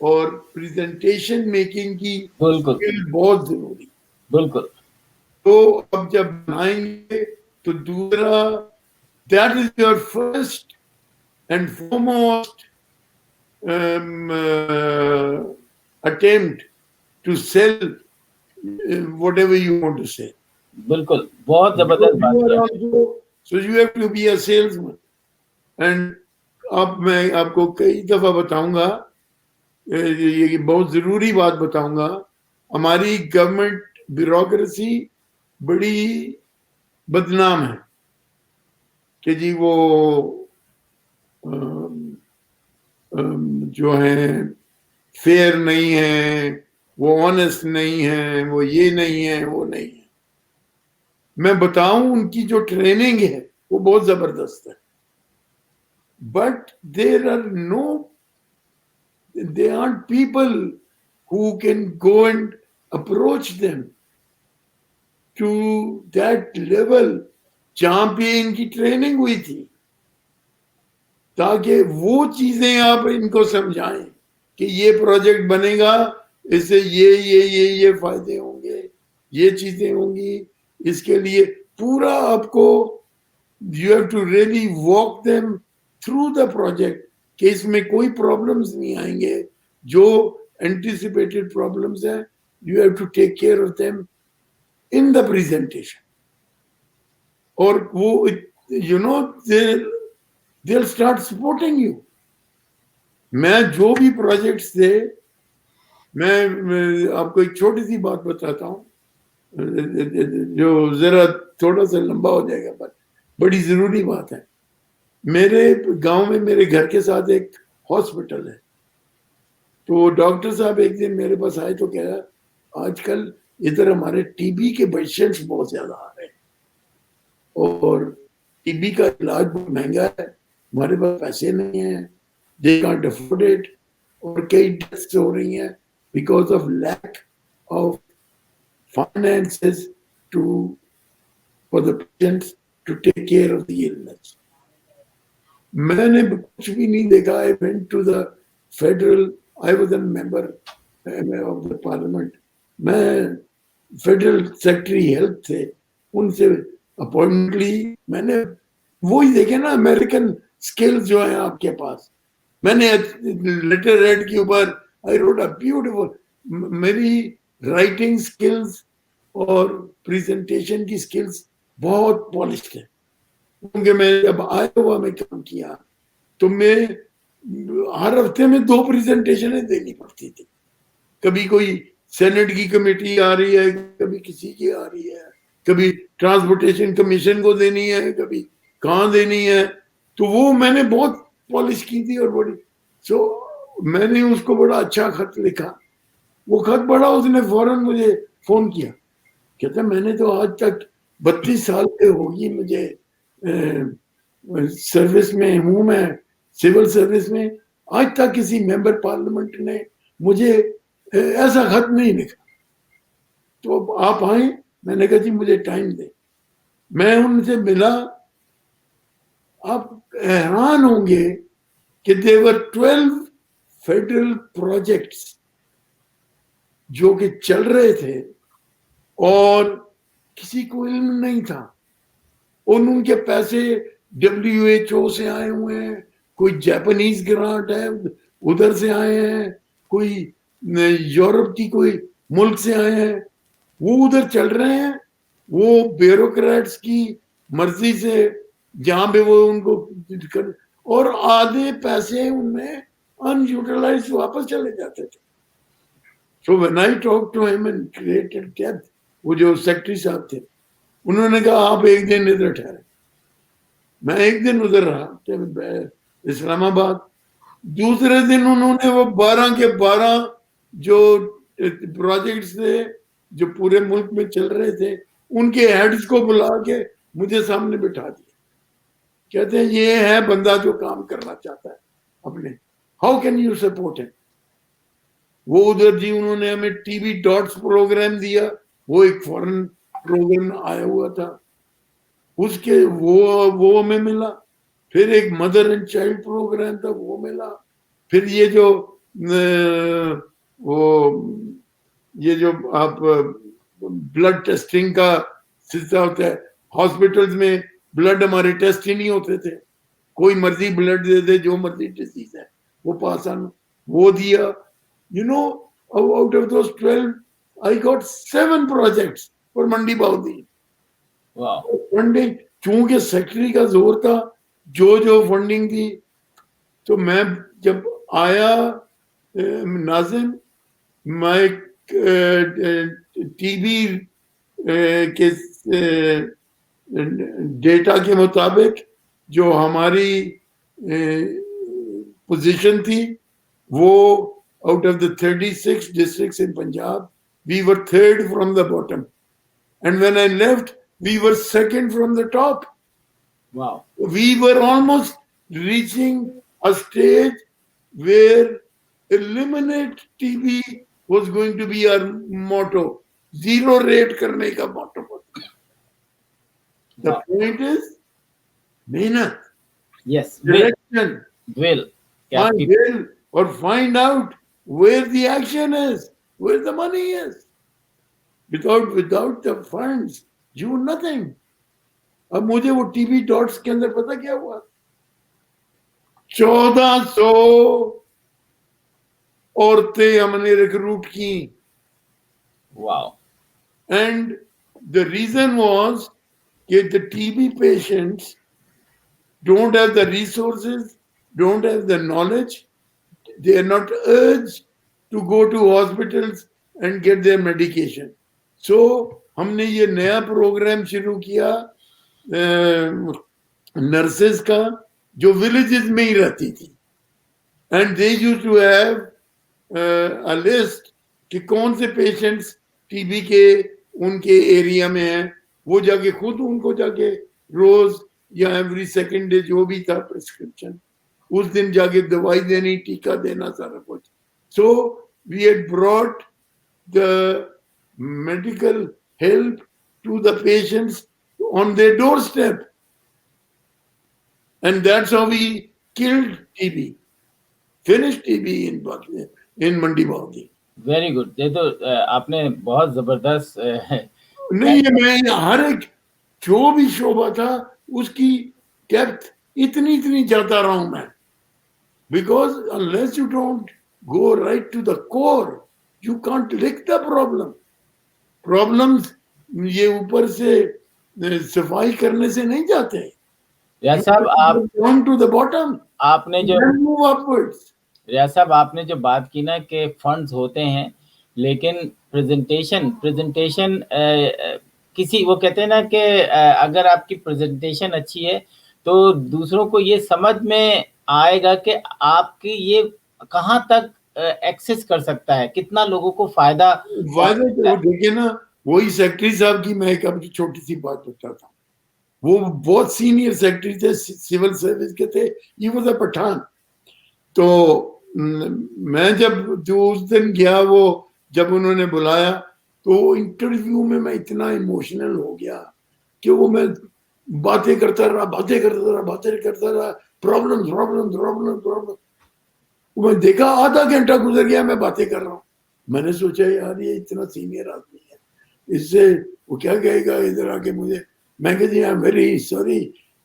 اور پریزنٹیشن میکنگ کی اسکل بہت ضروری. بالکل. تو اب جب بنائیں گے تو دوسرا, that is your first and foremost attempt to sell whatever you want to say. بالکل بہت زبردست بات You ہے. are also, so you have to be a salesman. And اب میں آپ کو کئی دفعہ بتاؤں گا, یہ بہت ضروری بات بتاؤں گا, ہماری گورنمنٹ بیوروکریسی بڑی بدنام ہے کہ جی وہ جو ہیں فیئر نہیں ہیں, وہ آنےسٹ نہیں ہیں, وہ یہ نہیں ہے, وہ نہیں ہے. میں بتاؤں ان کی جو ٹریننگ ہے وہ بہت زبردست ہے, but there are no, they aren't people who can go and approach them to that level جہاں پہ ان کی ٹریننگ ہوئی تھی, تاکہ وہ چیزیں آپ ان کو سمجھائیں کہ یہ پروجیکٹ بنے گا, اس سے یہ فائدے ہوں گے, یہ چیزیں ہوں گی. اس کے لیے پورا آپ کو you have to really walk them through the project کہ اس میں کوئی پرابلمس نہیں آئیں گے. جو اینٹیسپیٹڈ پرابلمس ہیں you have to take care of them in the presentation. اور وہ you know they'll start supporting you. میں جو بھی پروجیکٹس تھے, میں آپ کو ایک چھوٹی سی بات بتاتا ہوں جو ذرا تھوڑا سا لمبا ہو جائے گا, پر بڑی ضروری بات ہے. میرے گاؤں میں میرے گھر کے ساتھ ایک ہاسپٹل ہے, تو ڈاکٹر صاحب ایک دن میرے پاس آئے تو کہہ رہا آج کل ادھر ہمارے ٹی بی کے پیشنٹس بہت زیادہ آ رہے ہیں اور ٹی بی کا علاج بہت مہنگا ہے, ہمارے پاس پیسے نہیں ہیں, they can't afford it, اور کئی ڈیتھس ہو رہی ہیں because of lack of finances for the patients to take care of the illness. میں نے کچھ بھی نہیں دیکھا. I went to the federal, I was a member of the parliament. میں فیڈرل سیکٹری ہیلتھ تھے, ان سے اپوائنٹمنٹ لی. میں نے وہی دیکھے نا امریکن اسکلز جو ہیں آپ کے پاس. میں نے لیٹر ریڈ کے اوپر I wrote a beautiful, میری رائٹنگ سکلز اور پریزنٹیشن کی سکلز بہت پالشڈ ہے, کیونکہ میں جب آیا ہوا میں کام کیا تو میں ہر ہفتے میں 2 پریزنٹیشنیں دینی پڑتی تھی. کبھی کوئی سینٹ کی کمیٹی آ رہی ہے, کبھی کسی کی آ رہی ہے, کبھی ٹرانسپورٹیشن کمیشن کو دینی ہے, کبھی کہاں دینی ہے. تو وہ میں نے بہت پالش کی تھی اور بڑی. سو میں نے اس کو بڑا اچھا خط لکھا. وہ خط پڑھا, اس نے فوراً مجھے فون کیا, کہتا میں نے تو آج تک 32 سال پہ ہوگی مجھے سروس میں ہوں, میں سول سروس میں, آج تک کسی ممبر پارلیمنٹ نے مجھے ایسا خط نہیں لکھا. تو اب آپ آئیں. میں نے کہا جی مجھے ٹائم دیں. میں ان سے ملا. آپ حیران ہوں گے کہ there were 12 فیڈرل پروجیکٹس جو کہ چل رہے تھے اور کسی کو علم نہیں تھا. ان کے پیسے WHO سے آئے ہوئے ہیں, کوئی جاپانیز گرانٹ ہے ادھر سے آئے ہیں, کوئی یورپ کی کوئی ملک سے آئے ہیں, وہ ادھر چل رہے ہیں. وہ بیوروکریٹس کی مرضی سے جہاں پہ وہ ان کو, اور آدھے پیسے ان میں ان یوٹیلائز واپس چلے جاتے تھے. So when I talked to him and created depth, وہ جو سیکٹری صاحب تھے انہوں نے کہا آپ ایک دن ادھر ٹھہرے. میں ایک دن ادھر رہا اسلام آباد. دوسرے دن انہوں نے وہ 12 کے 12 جو پروجیکٹس تھے جو پورے ملک میں چل رہے تھے ان کے ہیڈز کو بلا کے مجھے سامنے بٹھا دیا. کہتے ہیں یہ ہے بندہ جو کام کرنا چاہتا ہے اپنے, ہاؤ کین یو سپورٹ ہم. وہ ادھر جی انہوں نے ہمیں ٹی وی ڈاٹس پروگرام دیا, وہ ایک فورن پروگرام آیا ہوا تھا, اس کے وہ ہمیں ملا. پھر ایک مدر اینڈ چائلڈ پروگرام تھا, وہ ملا. پھر یہ جو آپ بلڈ ٹیسٹنگ کا سلسلہ ہوتا ہے, ہاسپٹلز میں بلڈ ہمارے ٹیسٹ ہی نہیں ہوتے تھے, کوئی مرضی بلڈ دے دے, جو مرضی ڈیزیز ہے وہ پاس آنا وہ دیا. You know, out of those 12, I got 7 projects for منڈی باؤدی. واو. فنڈنگ چونکہ سیکٹری کا زور تھا, جو فنڈنگ تھی, تو میں جب آیا ناظم, میں ٹی بی کے ڈیٹا کے مطابق جو ہماری پوزیشن تھی وہ out of the 36 districts in Punjab, we were 3rd from the bottom. And when I left, we were 2nd from the top. Wow. We were almost reaching a stage where eliminate TB was going to be our motto. Zero rate karne ka motto. The point is, mehnat. Yes. Direction. Will. Find will or find out where the action is, where the money is. Without the funds, you nothing. اب مجھے وہ ٹی وی ڈاٹس کے اندر پتا کیا ہوا, 1400 عورتیں ہم نے ریکروٹ کی. Wow. And the reason was that the TB patients don't have the resources, don't have the knowledge. They are not urged to go to hospitals and get their medication. So ہم نے یہ نیا پروگرام شروع کیا نرسز کا جو ولیجز میں ہی رہتی تھی. And they used to have a list کہ کون سے پیشنٹس ٹی بی کے ان کے ایریا میں ہیں, وہ جا کے خود ان کو جا کے روز یا ایوری سیکنڈ ڈے جو بھی تھا پرسکرپشن اس دن جا کے دوائی دینی, ٹیکہ دینا, سارا کچھ. So we had brought the medical help to the patients on their doorstep. And that's how we killed TB, finished TB in Mandi Baudi. Very good. یہ تو آپ نے بہت زبردست نہیں, میں ہر ایک جو بھی شعبہ تھا اس کی ڈیپتھ اتنی جاتا رہا ہوں میں, because unless you don't go right to the core, you can't lick the problem. Problems یہ اوپر سے صفائی کرنے سے نہیں جاتے. ریاض صاحب آپ نے جو ریاض صاحب آپ نے جو بات کی نا کہ فنڈز ہوتے ہیں لیکن پریزنٹیشن کسی وہ کہتے ہیں نا کہ اگر آپ کی پریزنٹیشن اچھی ہے تو دوسروں کو یہ سمجھ میں آئے گا کہ آپ کی یہ کہاں تک ایکسس کر سکتا ہے, کتنا لوگوں کو فائدہ. دیکھیے نا, وہی سیکرٹری صاحب کی میں ایک چھوٹی سی بات بتاتا ہوں. وہ بہت سینئر سیکرٹری تھے, سول سروس کے تھے, یہ واز اے پٹھان. تو میں جب جو اس دن گیا, وہ جب انہوں نے بلایا تو انٹرویو میں میں اتنا ایموشنل ہو گیا کہ وہ میں باتیں کرتا رہا, پرابلم. میں دیکھا آدھا گھنٹہ گزر گیا, میں باتیں کر رہا ہوں. میں نے سوچا یار یہ اتنا سینئر آدمی ہے, اس سے وہ کیا کہے گا ادھر آ کے مجھے. میں کہ جی آئی ایم ویری سوری,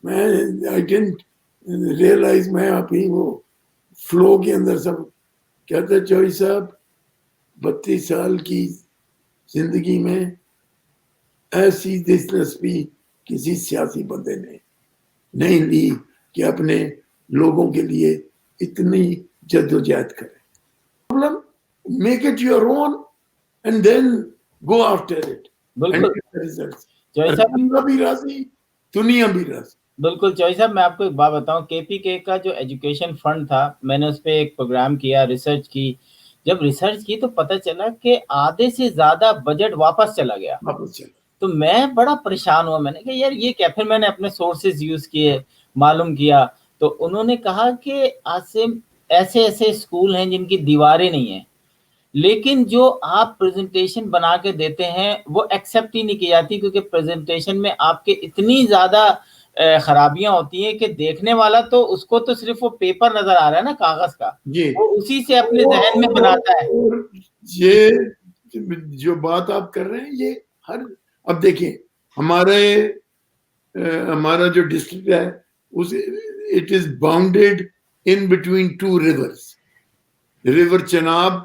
میں آئی ڈنٹ ریئلائز, میں آپ ہی وہ فلو کے اندر سب کہتا. چوئی صاحب 32 سال کی زندگی میں ایسی دلچسپی کسی سیاسی بندے نے نہیں لی کہ اپنے لوگوں کے لیے اتنی جدوجہد کرے. Problem make it your own and then go after it. بالکل بھی راضی, دنیا بھی راضی. بالکل چوہی صاحب, میں آپ کو ایک بات بتاؤں, کے پی کے کا جو ایجوکیشن فنڈ تھا, میں نے اس پہ ایک پروگرام کیا, ریسرچ کی. جب ریسرچ کی تو پتہ چلا کہ آدھے سے زیادہ بجٹ واپس چلا گیا. تو میں بڑا پریشان ہوا, میں نے کہا یار یہ کیا. پھر میں نے اپنے سورسز یوز کیے, معلوم کیا, تو انہوں نے کہا کہ عاصم ایسے اسکول ہیں جن کی دیواریں نہیں ہیں, لیکن جو آپ پریزنٹیشن بنا کے دیتے ہیں وہ ایکسیپٹ ہی نہیں کی جاتی, کیونکہ پریزنٹیشن میں آپ کے اتنی زیادہ خرابیاں ہوتی ہیں کہ دیکھنے والا تو اس کو تو صرف وہ پیپر نظر آ رہا ہے نا, کاغذ کا, وہ اسی سے اپنے ذہن میں بناتا ہے. یہ جو بات آپ کر رہے ہیں یہ ہر, اب دیکھیں ہمارا جو ڈسٹرکٹ ہے it is bounded in between two rivers. River Chenab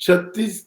36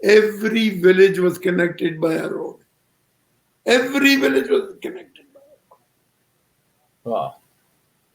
every village was connected by a road. Every village was connected by a road. Wow.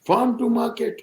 farm to market.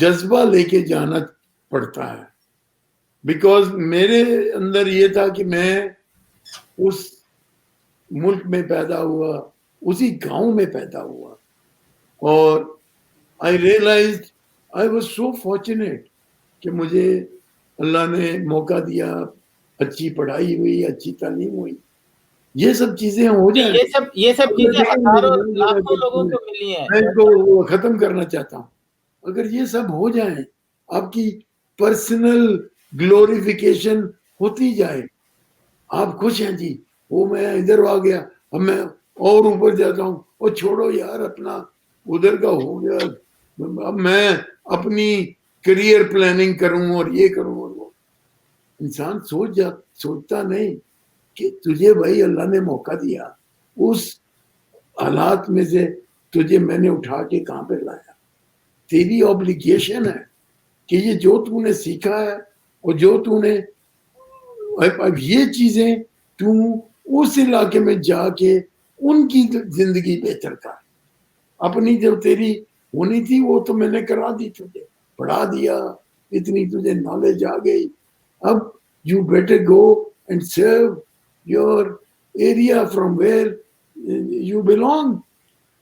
جذبہ لے کے جانا پڑتا ہے. بیکاز میرے اندر یہ تھا کہ میں اس ملک میں پیدا ہوا, اسی گاؤں میں پیدا ہوا, اور I realized I was so fortunate کہ مجھے اللہ نے موقع دیا, اچھی پڑھائی ہوئی, اچھی تعلیم ہوئی. یہ سب چیزیں ہو جائیں, یہ سب چیزیں ہزاروں لاکھوں لوگوں کو ملی ہیں. میں ان کو ختم کرنا چاہتا ہوں. اگر یہ سب ہو جائیں, آپ کی پرسنل گلوریفیکیشن ہوتی جائے, آپ خوش ہیں جی, وہ میں ادھر آ گیا, اب میں اور اوپر جاتا ہوں, اور چھوڑو یار اپنا ادھر کا ہو گیا, اب میں اپنی کریئر پلاننگ کروں اور یہ کروں اور وہ. انسان سوچتا نہیں کہ تجھے بھائی اللہ نے موقع دیا, اس حالات میں سے تجھے میں نے اٹھا کے کہاں پہ لایا. تیری اوبلیگیشن ہے کہ یہ جو تو نے سیکھا ہے اور جو تو نے, اب یہ چیزیں تو اس علاقے میں جا کے ان کی زندگی بہتر کر. اپنی جو تیری ہونی تھی وہ تو میں نے کرا دی, تجھے پڑھا دیا, اتنی تجھے نالج آ گئی. اب you better go and serve your area from where you belong.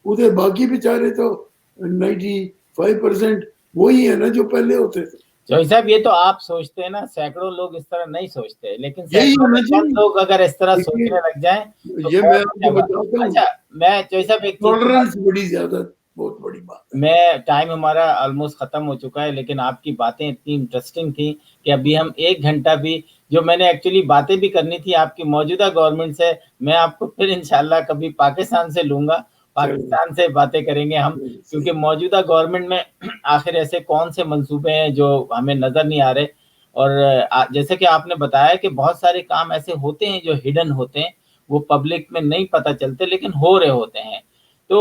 ادھر باقی بیچارے تو 95% وہی ہے نا جو پہلے ہوتے تھے. جوئی صاحب یہ تو آپ سوچتے ہیں نا, سینکڑوں لوگ اس طرح نہیں سوچتے, لیکن یہی سینکڑوں ہونا میں چاہیے. چند لوگ اگر اس طرح سوچنے لگ جائیں تو یہ میں بہت آپ اچھا کو ہوگا. بتاتا ہوں, اچھا میں جوئی صاحب ایک چیز, ٹالرنس بڑی زیادہ بہت بڑی بات ہے. میں ٹائم ہمارا آلموسٹ ختم ہو چکا ہے, لیکن آپ کی باتیں اتنی انٹرسٹنگ تھیں کہ ابھی ہم 1 گھنٹہ بھی, جو میں نے ایکچولی باتیں بھی کرنی تھی آپ کی موجودہ گورنمنٹ سے, میں آپ کو پھر انشاءاللہ کبھی پاکستان سے لوں گا, پاکستان سے باتیں کریں گے ہم, کیونکہ موجودہ گورنمنٹ میں آخر ایسے کون سے منصوبے ہیں جو ہمیں نظر نہیں آ رہے, اور جیسے کہ آپ نے بتایا کہ بہت سارے کام ایسے ہوتے ہیں جو ہڈن ہوتے ہیں, وہ پبلک میں نہیں پتہ چلتے لیکن ہو رہے ہوتے ہیں. تو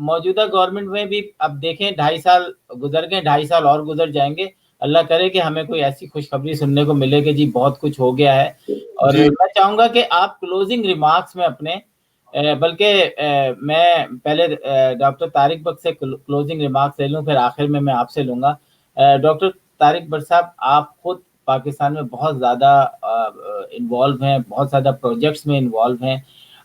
موجودہ گورنمنٹ میں بھی اب دیکھیں 2.5 سال گزر گئے, 2.5 سال اور گزر جائیں گے, اللہ کرے کہ ہمیں کوئی ایسی خوشخبری سننے کو ملے کہ جی بہت کچھ ہو گیا ہے. اور میں چاہوں گا کہ آپ کلوزنگ ریمارکس میں اپنے, بلکہ میں پہلے ڈاکٹر طارق بٹ سے کلوزنگ ریمارکس لے لوں, پھر آخر میں آپ سے لوں گا. ڈاکٹر طارق بٹ صاحب, آپ خود پاکستان میں بہت زیادہ انوالو ہیں, بہت زیادہ پروجیکٹس میں انوالو ہیں,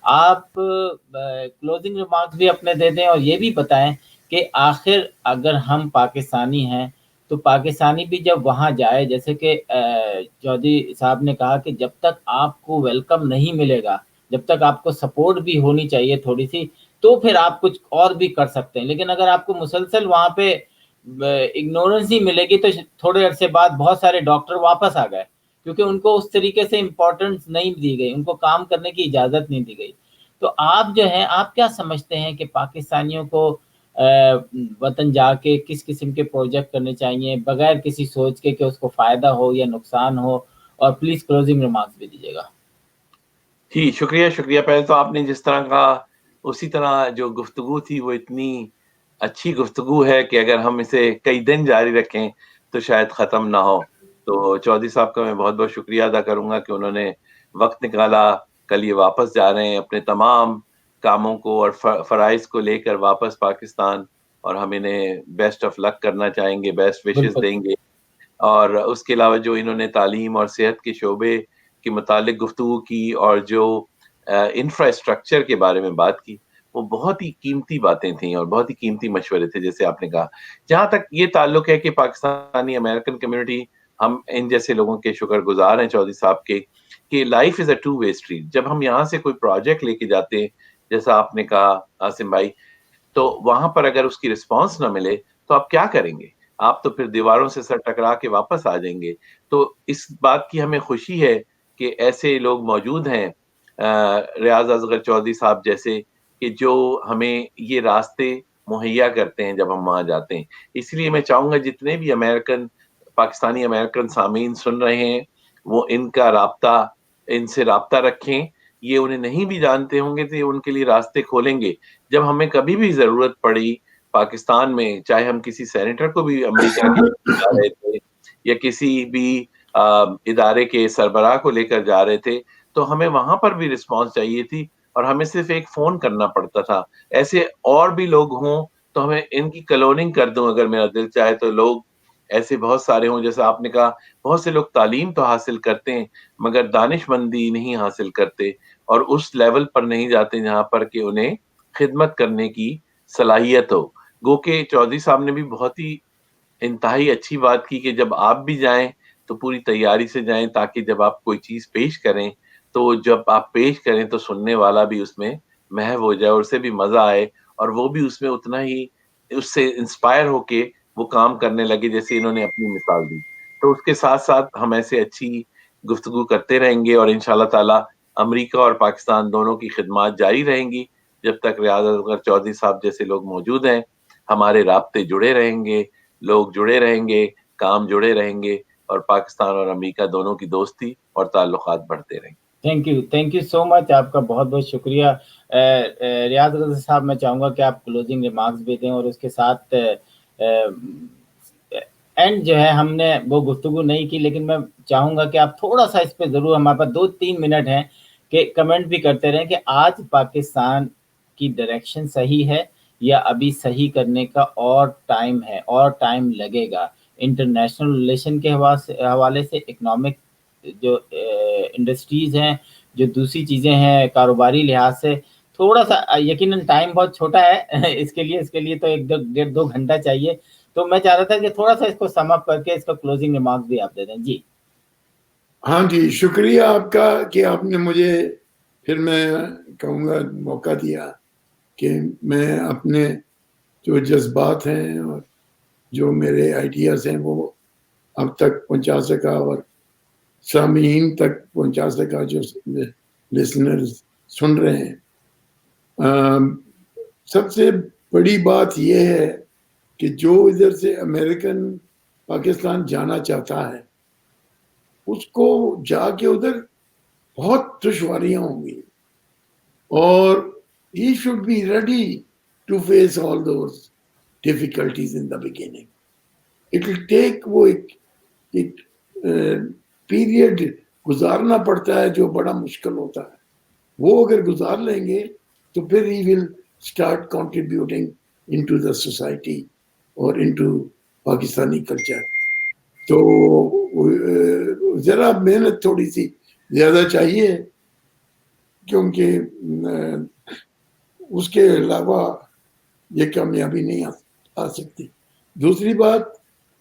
آپ کلوزنگ ریمارکس بھی اپنے دے دیں, اور یہ بھی بتائیں کہ آخر اگر ہم پاکستانی ہیں تو پاکستانی بھی جب وہاں جائے, جیسے کہ چودھری صاحب نے کہا کہ جب تک آپ کو ویلکم نہیں ملے گا, جب تک آپ کو سپورٹ بھی ہونی چاہیے تھوڑی سی, تو پھر آپ کچھ اور بھی کر سکتے ہیں. لیکن اگر آپ کو مسلسل وہاں پہ اگنورنس ہی ملے گی تو تھوڑے عرصے بعد بہت سارے ڈاکٹر واپس آ گئے, کیونکہ ان کو اس طریقے سے امپورٹنس نہیں دی گئی, ان کو کام کرنے کی اجازت نہیں دی گئی. تو آپ جو ہیں, آپ کیا سمجھتے ہیں کہ پاکستانیوں کو وطن جا کے کس قسم کے پروجیکٹ کرنے چاہیے بغیر کسی سوچ کے کہ اس کو فائدہ ہو یا نقصان ہو؟ اور پلیز کلوزنگ ریمارکس بھی دیجیے گا. جی شکریہ. پہلے تو آپ نے جس طرح کہا اسی طرح جو گفتگو تھی وہ اتنی اچھی گفتگو ہے کہ اگر ہم اسے کئی دن جاری رکھیں تو شاید ختم نہ ہو. تو چودھری صاحب کا میں بہت بہت شکریہ ادا کروں گا کہ انہوں نے وقت نکالا. کل یہ واپس جا رہے ہیں اپنے تمام کاموں کو اور فرائض کو لے کر واپس پاکستان, اور ہم انہیں بیسٹ آف لک کرنا چاہیں گے, بیسٹ وشز دیں گے. اور اس کے علاوہ جو انہوں نے تعلیم اور صحت کے شعبے کے متعلق گفتگو کی اور جو انفراسٹرکچر کے بارے میں بات کی, وہ بہت ہی قیمتی باتیں تھیں اور بہت ہی قیمتی مشورے تھے جیسے آپ نے کہا. جہاں تک یہ تعلق ہے کہ پاکستانی امریکن کمیونٹی, ہم ان جیسے لوگوں کے شکر گزار ہیں چودھری صاحب کے کہ life is a two way street. جب ہم یہاں سے کوئی پروجیکٹ لے کے جاتے ہیں جیسا آپ نے کہا عاصم بھائی, تو وہاں پر اگر اس کی رسپانس نہ ملے تو آپ کیا کریں گے؟ آپ تو پھر دیواروں سے سر ٹکرا کے واپس آ جائیں گے. تو اس بات کی ہمیں خوشی ہے کہ ایسے لوگ موجود ہیں, ریاض اصغر چودھری صاحب جیسے, کہ جو ہمیں یہ راستے مہیا کرتے ہیں جب ہم وہاں جاتے ہیں. اس لیے میں چاہوں گا جتنے بھی پاکستانی امریکن سامعین سن رہے ہیں وہ ان سے رابطہ رکھیں. یہ انہیں نہیں بھی جانتے ہوں گے تو یہ ان کے لیے راستے کھولیں گے. جب ہمیں کبھی بھی ضرورت پڑی پاکستان میں, چاہے ہم کسی سینیٹر کو بھی امریکہ کے جا رہے تھے یا کسی بھی ادارے کے سربراہ کو لے کر جا رہے تھے, تو ہمیں وہاں پر بھی رسپانس چاہیے تھی اور ہمیں صرف ایک فون کرنا پڑتا تھا. ایسے اور بھی لوگ ہوں تو ہمیں ان کی کلوننگ کر دوں اگر میرا دل چاہے تو. لوگ ایسے بہت سارے ہوں, جیسا آپ نے کہا بہت سے لوگ تعلیم تو حاصل کرتے ہیں مگر دانش مندی نہیں حاصل کرتے اور اس لیول پر نہیں جاتے جہاں پر کہ انہیں خدمت کرنے کی صلاحیت ہو. گو کہ چودھری صاحب نے بھی بہت ہی انتہائی اچھی بات کی کہ جب آپ بھی جائیں تو پوری تیاری سے جائیں, تاکہ جب آپ کوئی چیز پیش کریں تو جب آپ پیش کریں تو سننے والا بھی اس میں محو ہو جائے اور اسے بھی مزہ آئے, اور وہ بھی اس میں اتنا ہی اس سے انسپائر ہو کے وہ کام کرنے لگے جیسے انہوں نے اپنی مثال دی. تو اس کے ساتھ ساتھ ہم ایسے اچھی گفتگو کرتے رہیں گے, اور انشاءاللہ تعالی امریکہ اور پاکستان دونوں کی خدمات جاری رہیں گی جب تک ریاض اصغر چودھری صاحب جیسے لوگ موجود ہیں. ہمارے رابطے جڑے رہیں گے, لوگ جڑے رہیں گے, کام جڑے رہیں گے, اور پاکستان اور امریکہ دونوں کی دوستی اور تعلقات بڑھتے رہیں گے. تھینک یو سو مچ, آپ کا بہت بہت شکریہ. ریاض رضا صاحب, میں چاہوں گا کہ آپ کلوزنگ ریمارکس بھی دیں, اور اس کے ساتھ اینڈ جو ہے ہم نے وہ گفتگو نہیں کی, لیکن میں چاہوں گا کہ آپ تھوڑا سا اس پہ ضرور, ہمارے پاس 2-3 منٹ ہیں, کہ کمنٹ بھی کرتے رہیں کہ آج پاکستان کی ڈائریکشن صحیح ہے یا ابھی صحیح کرنے کا اور ٹائم ہے اور ٹائم لگے گا. انٹرنیشنل ریلیشن کے حوالے سے, اکنامک جو انڈسٹریز ہیں, جو دوسری چیزیں ہیں کاروباری لحاظ سے, تھوڑا سا یقیناً ٹائم بہت چھوٹا ہے اس کے لیے تو 1-1.5-2 گھنٹہ چاہیے. تو میں چاہ رہا تھا کہ تھوڑا سا اس کو سم اپ کر کے اس کا کلوزنگ ریمارکس بھی آپ دے دیں. جی ہاں جی, شکریہ آپ کا کہ آپ نے مجھے پھر میں کہوں گا موقع دیا کہ میں اپنے جو جذبات ہیں اور جو میرے آئیڈیاز ہیں وہ اب تک پہنچا سکا, اور سامعین تک پہنچا سکا جو لسنرز سن رہے ہیں. سب سے بڑی بات یہ ہے کہ جو ادھر سے امریکن پاکستان جانا چاہتا ہے اس کو جا کے ادھر بہت دشواریاں ہوں گی, اور he should be ready to face all those difficulties in the beginning. It will take وہ ایک پیریڈ گزارنا پڑتا ہے جو بڑا مشکل ہوتا ہے, وہ اگر گزار لیں گے تو پھر he will start contributing into the society اور into پاکستانی کلچر. تو ذرا محنت تھوڑی سی زیادہ چاہیے, کیونکہ اس کے علاوہ یہ کامیابی نہیں آ سکتی. دوسری بات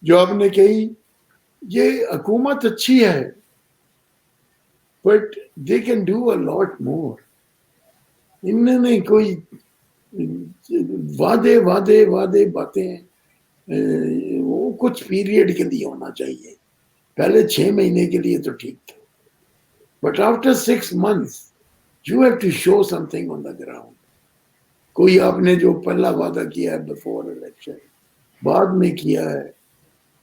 جو آپ نے کہی, یہ حکومت اچھی ہے but they can do a lot more. انہوں نے کوئی وعدے باتیں, وہ کچھ پیریڈ کے لیے ہونا چاہیے. پہلے 6 مہینے کے لیے تو ٹھیک تھا, but after 6 months you have to show something on the ground. کوئی آپ نے جو پہلا وعدہ کیا ہے بفور الیکشن, بعد میں کیا ہے,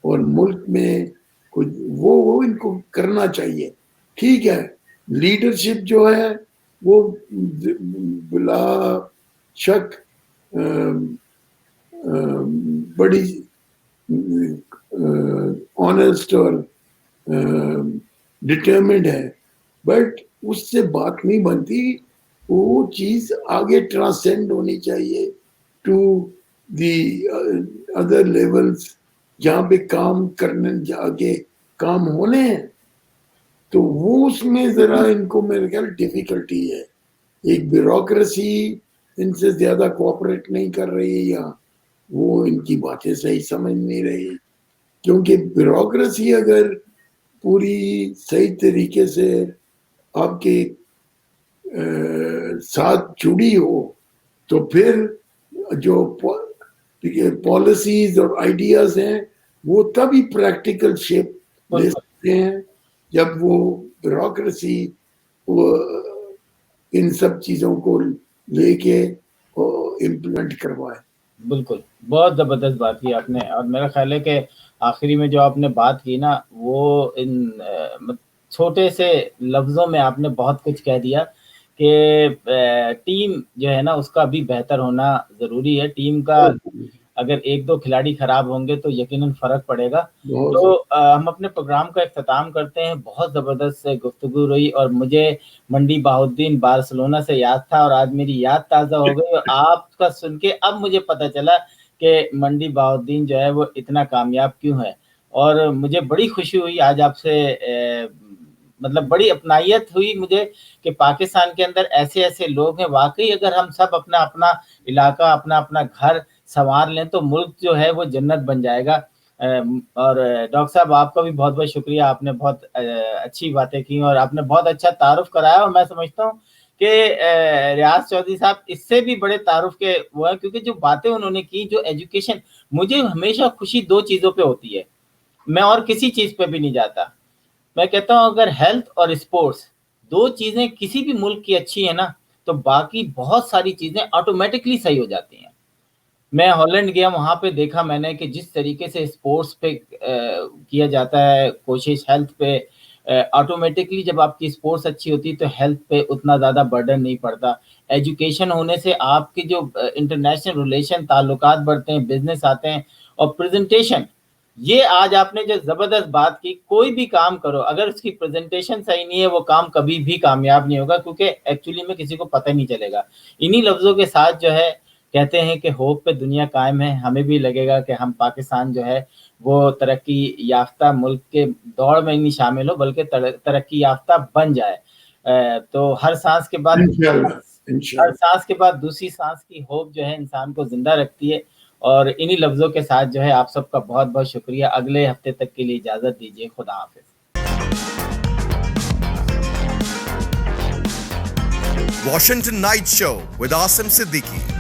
اور ملک میں کچھ وہ ان کو کرنا چاہیے. ٹھیک ہے, لیڈرشپ جو ہے وہ بلا شک بڑی آنےسٹ اور ڈٹرمنڈ ہے, بٹ اس سے بات نہیں بنتی. وہ چیز آگے ٹرانسینڈ ہونی چاہیے ٹو دی ادر لیولز جہاں پہ کام کرنے آگے کام ہونے ہیں. تو وہ اس میں ذرا ان کو میرے خیال ڈیفیکلٹی ہے. ایک بیوروکریسی ان سے زیادہ کوآپریٹ نہیں کر رہی, یا وہ ان کی باتیں صحیح سمجھ نہیں رہی, کیونکہ بیوروکریسی اگر پوری صحیح طریقے سے آپ کے ساتھ جڑی ہو تو پھر جو پالیسیز اور آئیڈیاز ہیں وہ تبھی پریکٹیکل شیپ لے سکتے ہیں جب وہ بیوروکریسی ان سب چیزوں کو لے کے امپلیمنٹ کروائے. بالکل, بہت زبردست بات کی آپ نے, اور میرا خیال ہے کہ آخری میں جو آپ نے بات کی نا, وہ ان چھوٹے سے لفظوں میں آپ نے بہت کچھ کہہ دیا کہ ٹیم جو ہے نا اس کا بھی بہتر ہونا ضروری ہے. ٹیم کا اگر 1-2 کھلاڑی خراب ہوں گے تو یقیناً فرق پڑے گا. بہت تو ہم اپنے پروگرام کا اختتام کرتے ہیں. بہت زبردست گفتگو رہی اور مجھے منڈی بہاؤالدین بارسلونا سے یاد تھا اور آج میری یاد تازہ ہو گئی, اور آپ کا سن کے اب مجھے پتہ چلا کہ منڈی بہاؤالدین جو ہے وہ اتنا کامیاب کیوں ہے. اور مجھے بڑی خوشی ہوئی آج آپ سے, مطلب بڑی اپنائیت ہوئی مجھے کہ پاکستان کے اندر ایسے ایسے لوگ ہیں. واقعی اگر ہم سب اپنا اپنا علاقہ, اپنا اپنا گھر سنوار لیں تو ملک جو ہے وہ جنت بن جائے گا. اور ڈاکٹر صاحب آپ کا بھی بہت بہت شکریہ, آپ نے بہت اچھی باتیں کی اور آپ نے بہت اچھا تعارف کرایا. اور میں سمجھتا ہوں کہ ریاض چودھری صاحب اس سے بھی بڑے تعارف کے وہ ہیں, کیونکہ جو باتیں انہوں نے کی, جو ایجوکیشن, مجھے ہمیشہ خوشی 2 چیزوں پہ ہوتی ہے, میں اور کسی چیز پہ بھی نہیں جاتا. میں کہتا ہوں اگر ہیلتھ اور اسپورٹس 2 چیزیں کسی بھی ملک کی اچھی ہیں نا تو باقی بہت ساری چیزیں آٹومیٹکلی صحیح ہو جاتی ہیں. میں ہالینڈ گیا, وہاں پہ دیکھا میں نے کہ جس طریقے سے اسپورٹس پہ کیا جاتا ہے کوشش, ہیلتھ پہ آٹومیٹکلی جب آپ کی اسپورٹس اچھی ہوتی ہے تو ہیلتھ پہ اتنا زیادہ برڈن نہیں پڑتا. ایجوکیشن ہونے سے آپ کی جو انٹرنیشنل ریلیشن, تعلقات بڑھتے ہیں, بزنس آتے ہیں. اور پریزنٹیشن, یہ آج آپ نے جو زبردست بات کی, کوئی بھی کام کرو اگر اس کی پریزنٹیشن صحیح نہیں ہے وہ کام کبھی بھی کامیاب نہیں ہوگا, کیونکہ ایکچولی میں کسی کو پتہ نہیں چلے گا. انہی لفظوں کے ساتھ جو ہے کہتے ہیں کہ ہوپ پہ دنیا قائم ہے. ہمیں بھی لگے گا کہ ہم پاکستان جو ہے وہ ترقی یافتہ ملک کے دوڑ میں نہیں شامل ہو بلکہ ترقی یافتہ بن جائے. تو ہر سانس کے بعد ہر سانس کے بعد دوسری سانس کی ہوپ جو ہے انسان کو زندہ رکھتی ہے. اور انہی لفظوں کے ساتھ جو ہے آپ سب کا بہت بہت شکریہ. اگلے ہفتے تک کے لیے اجازت دیجیے. خدا حافظ. Washington Night Show with Asim Siddiqui.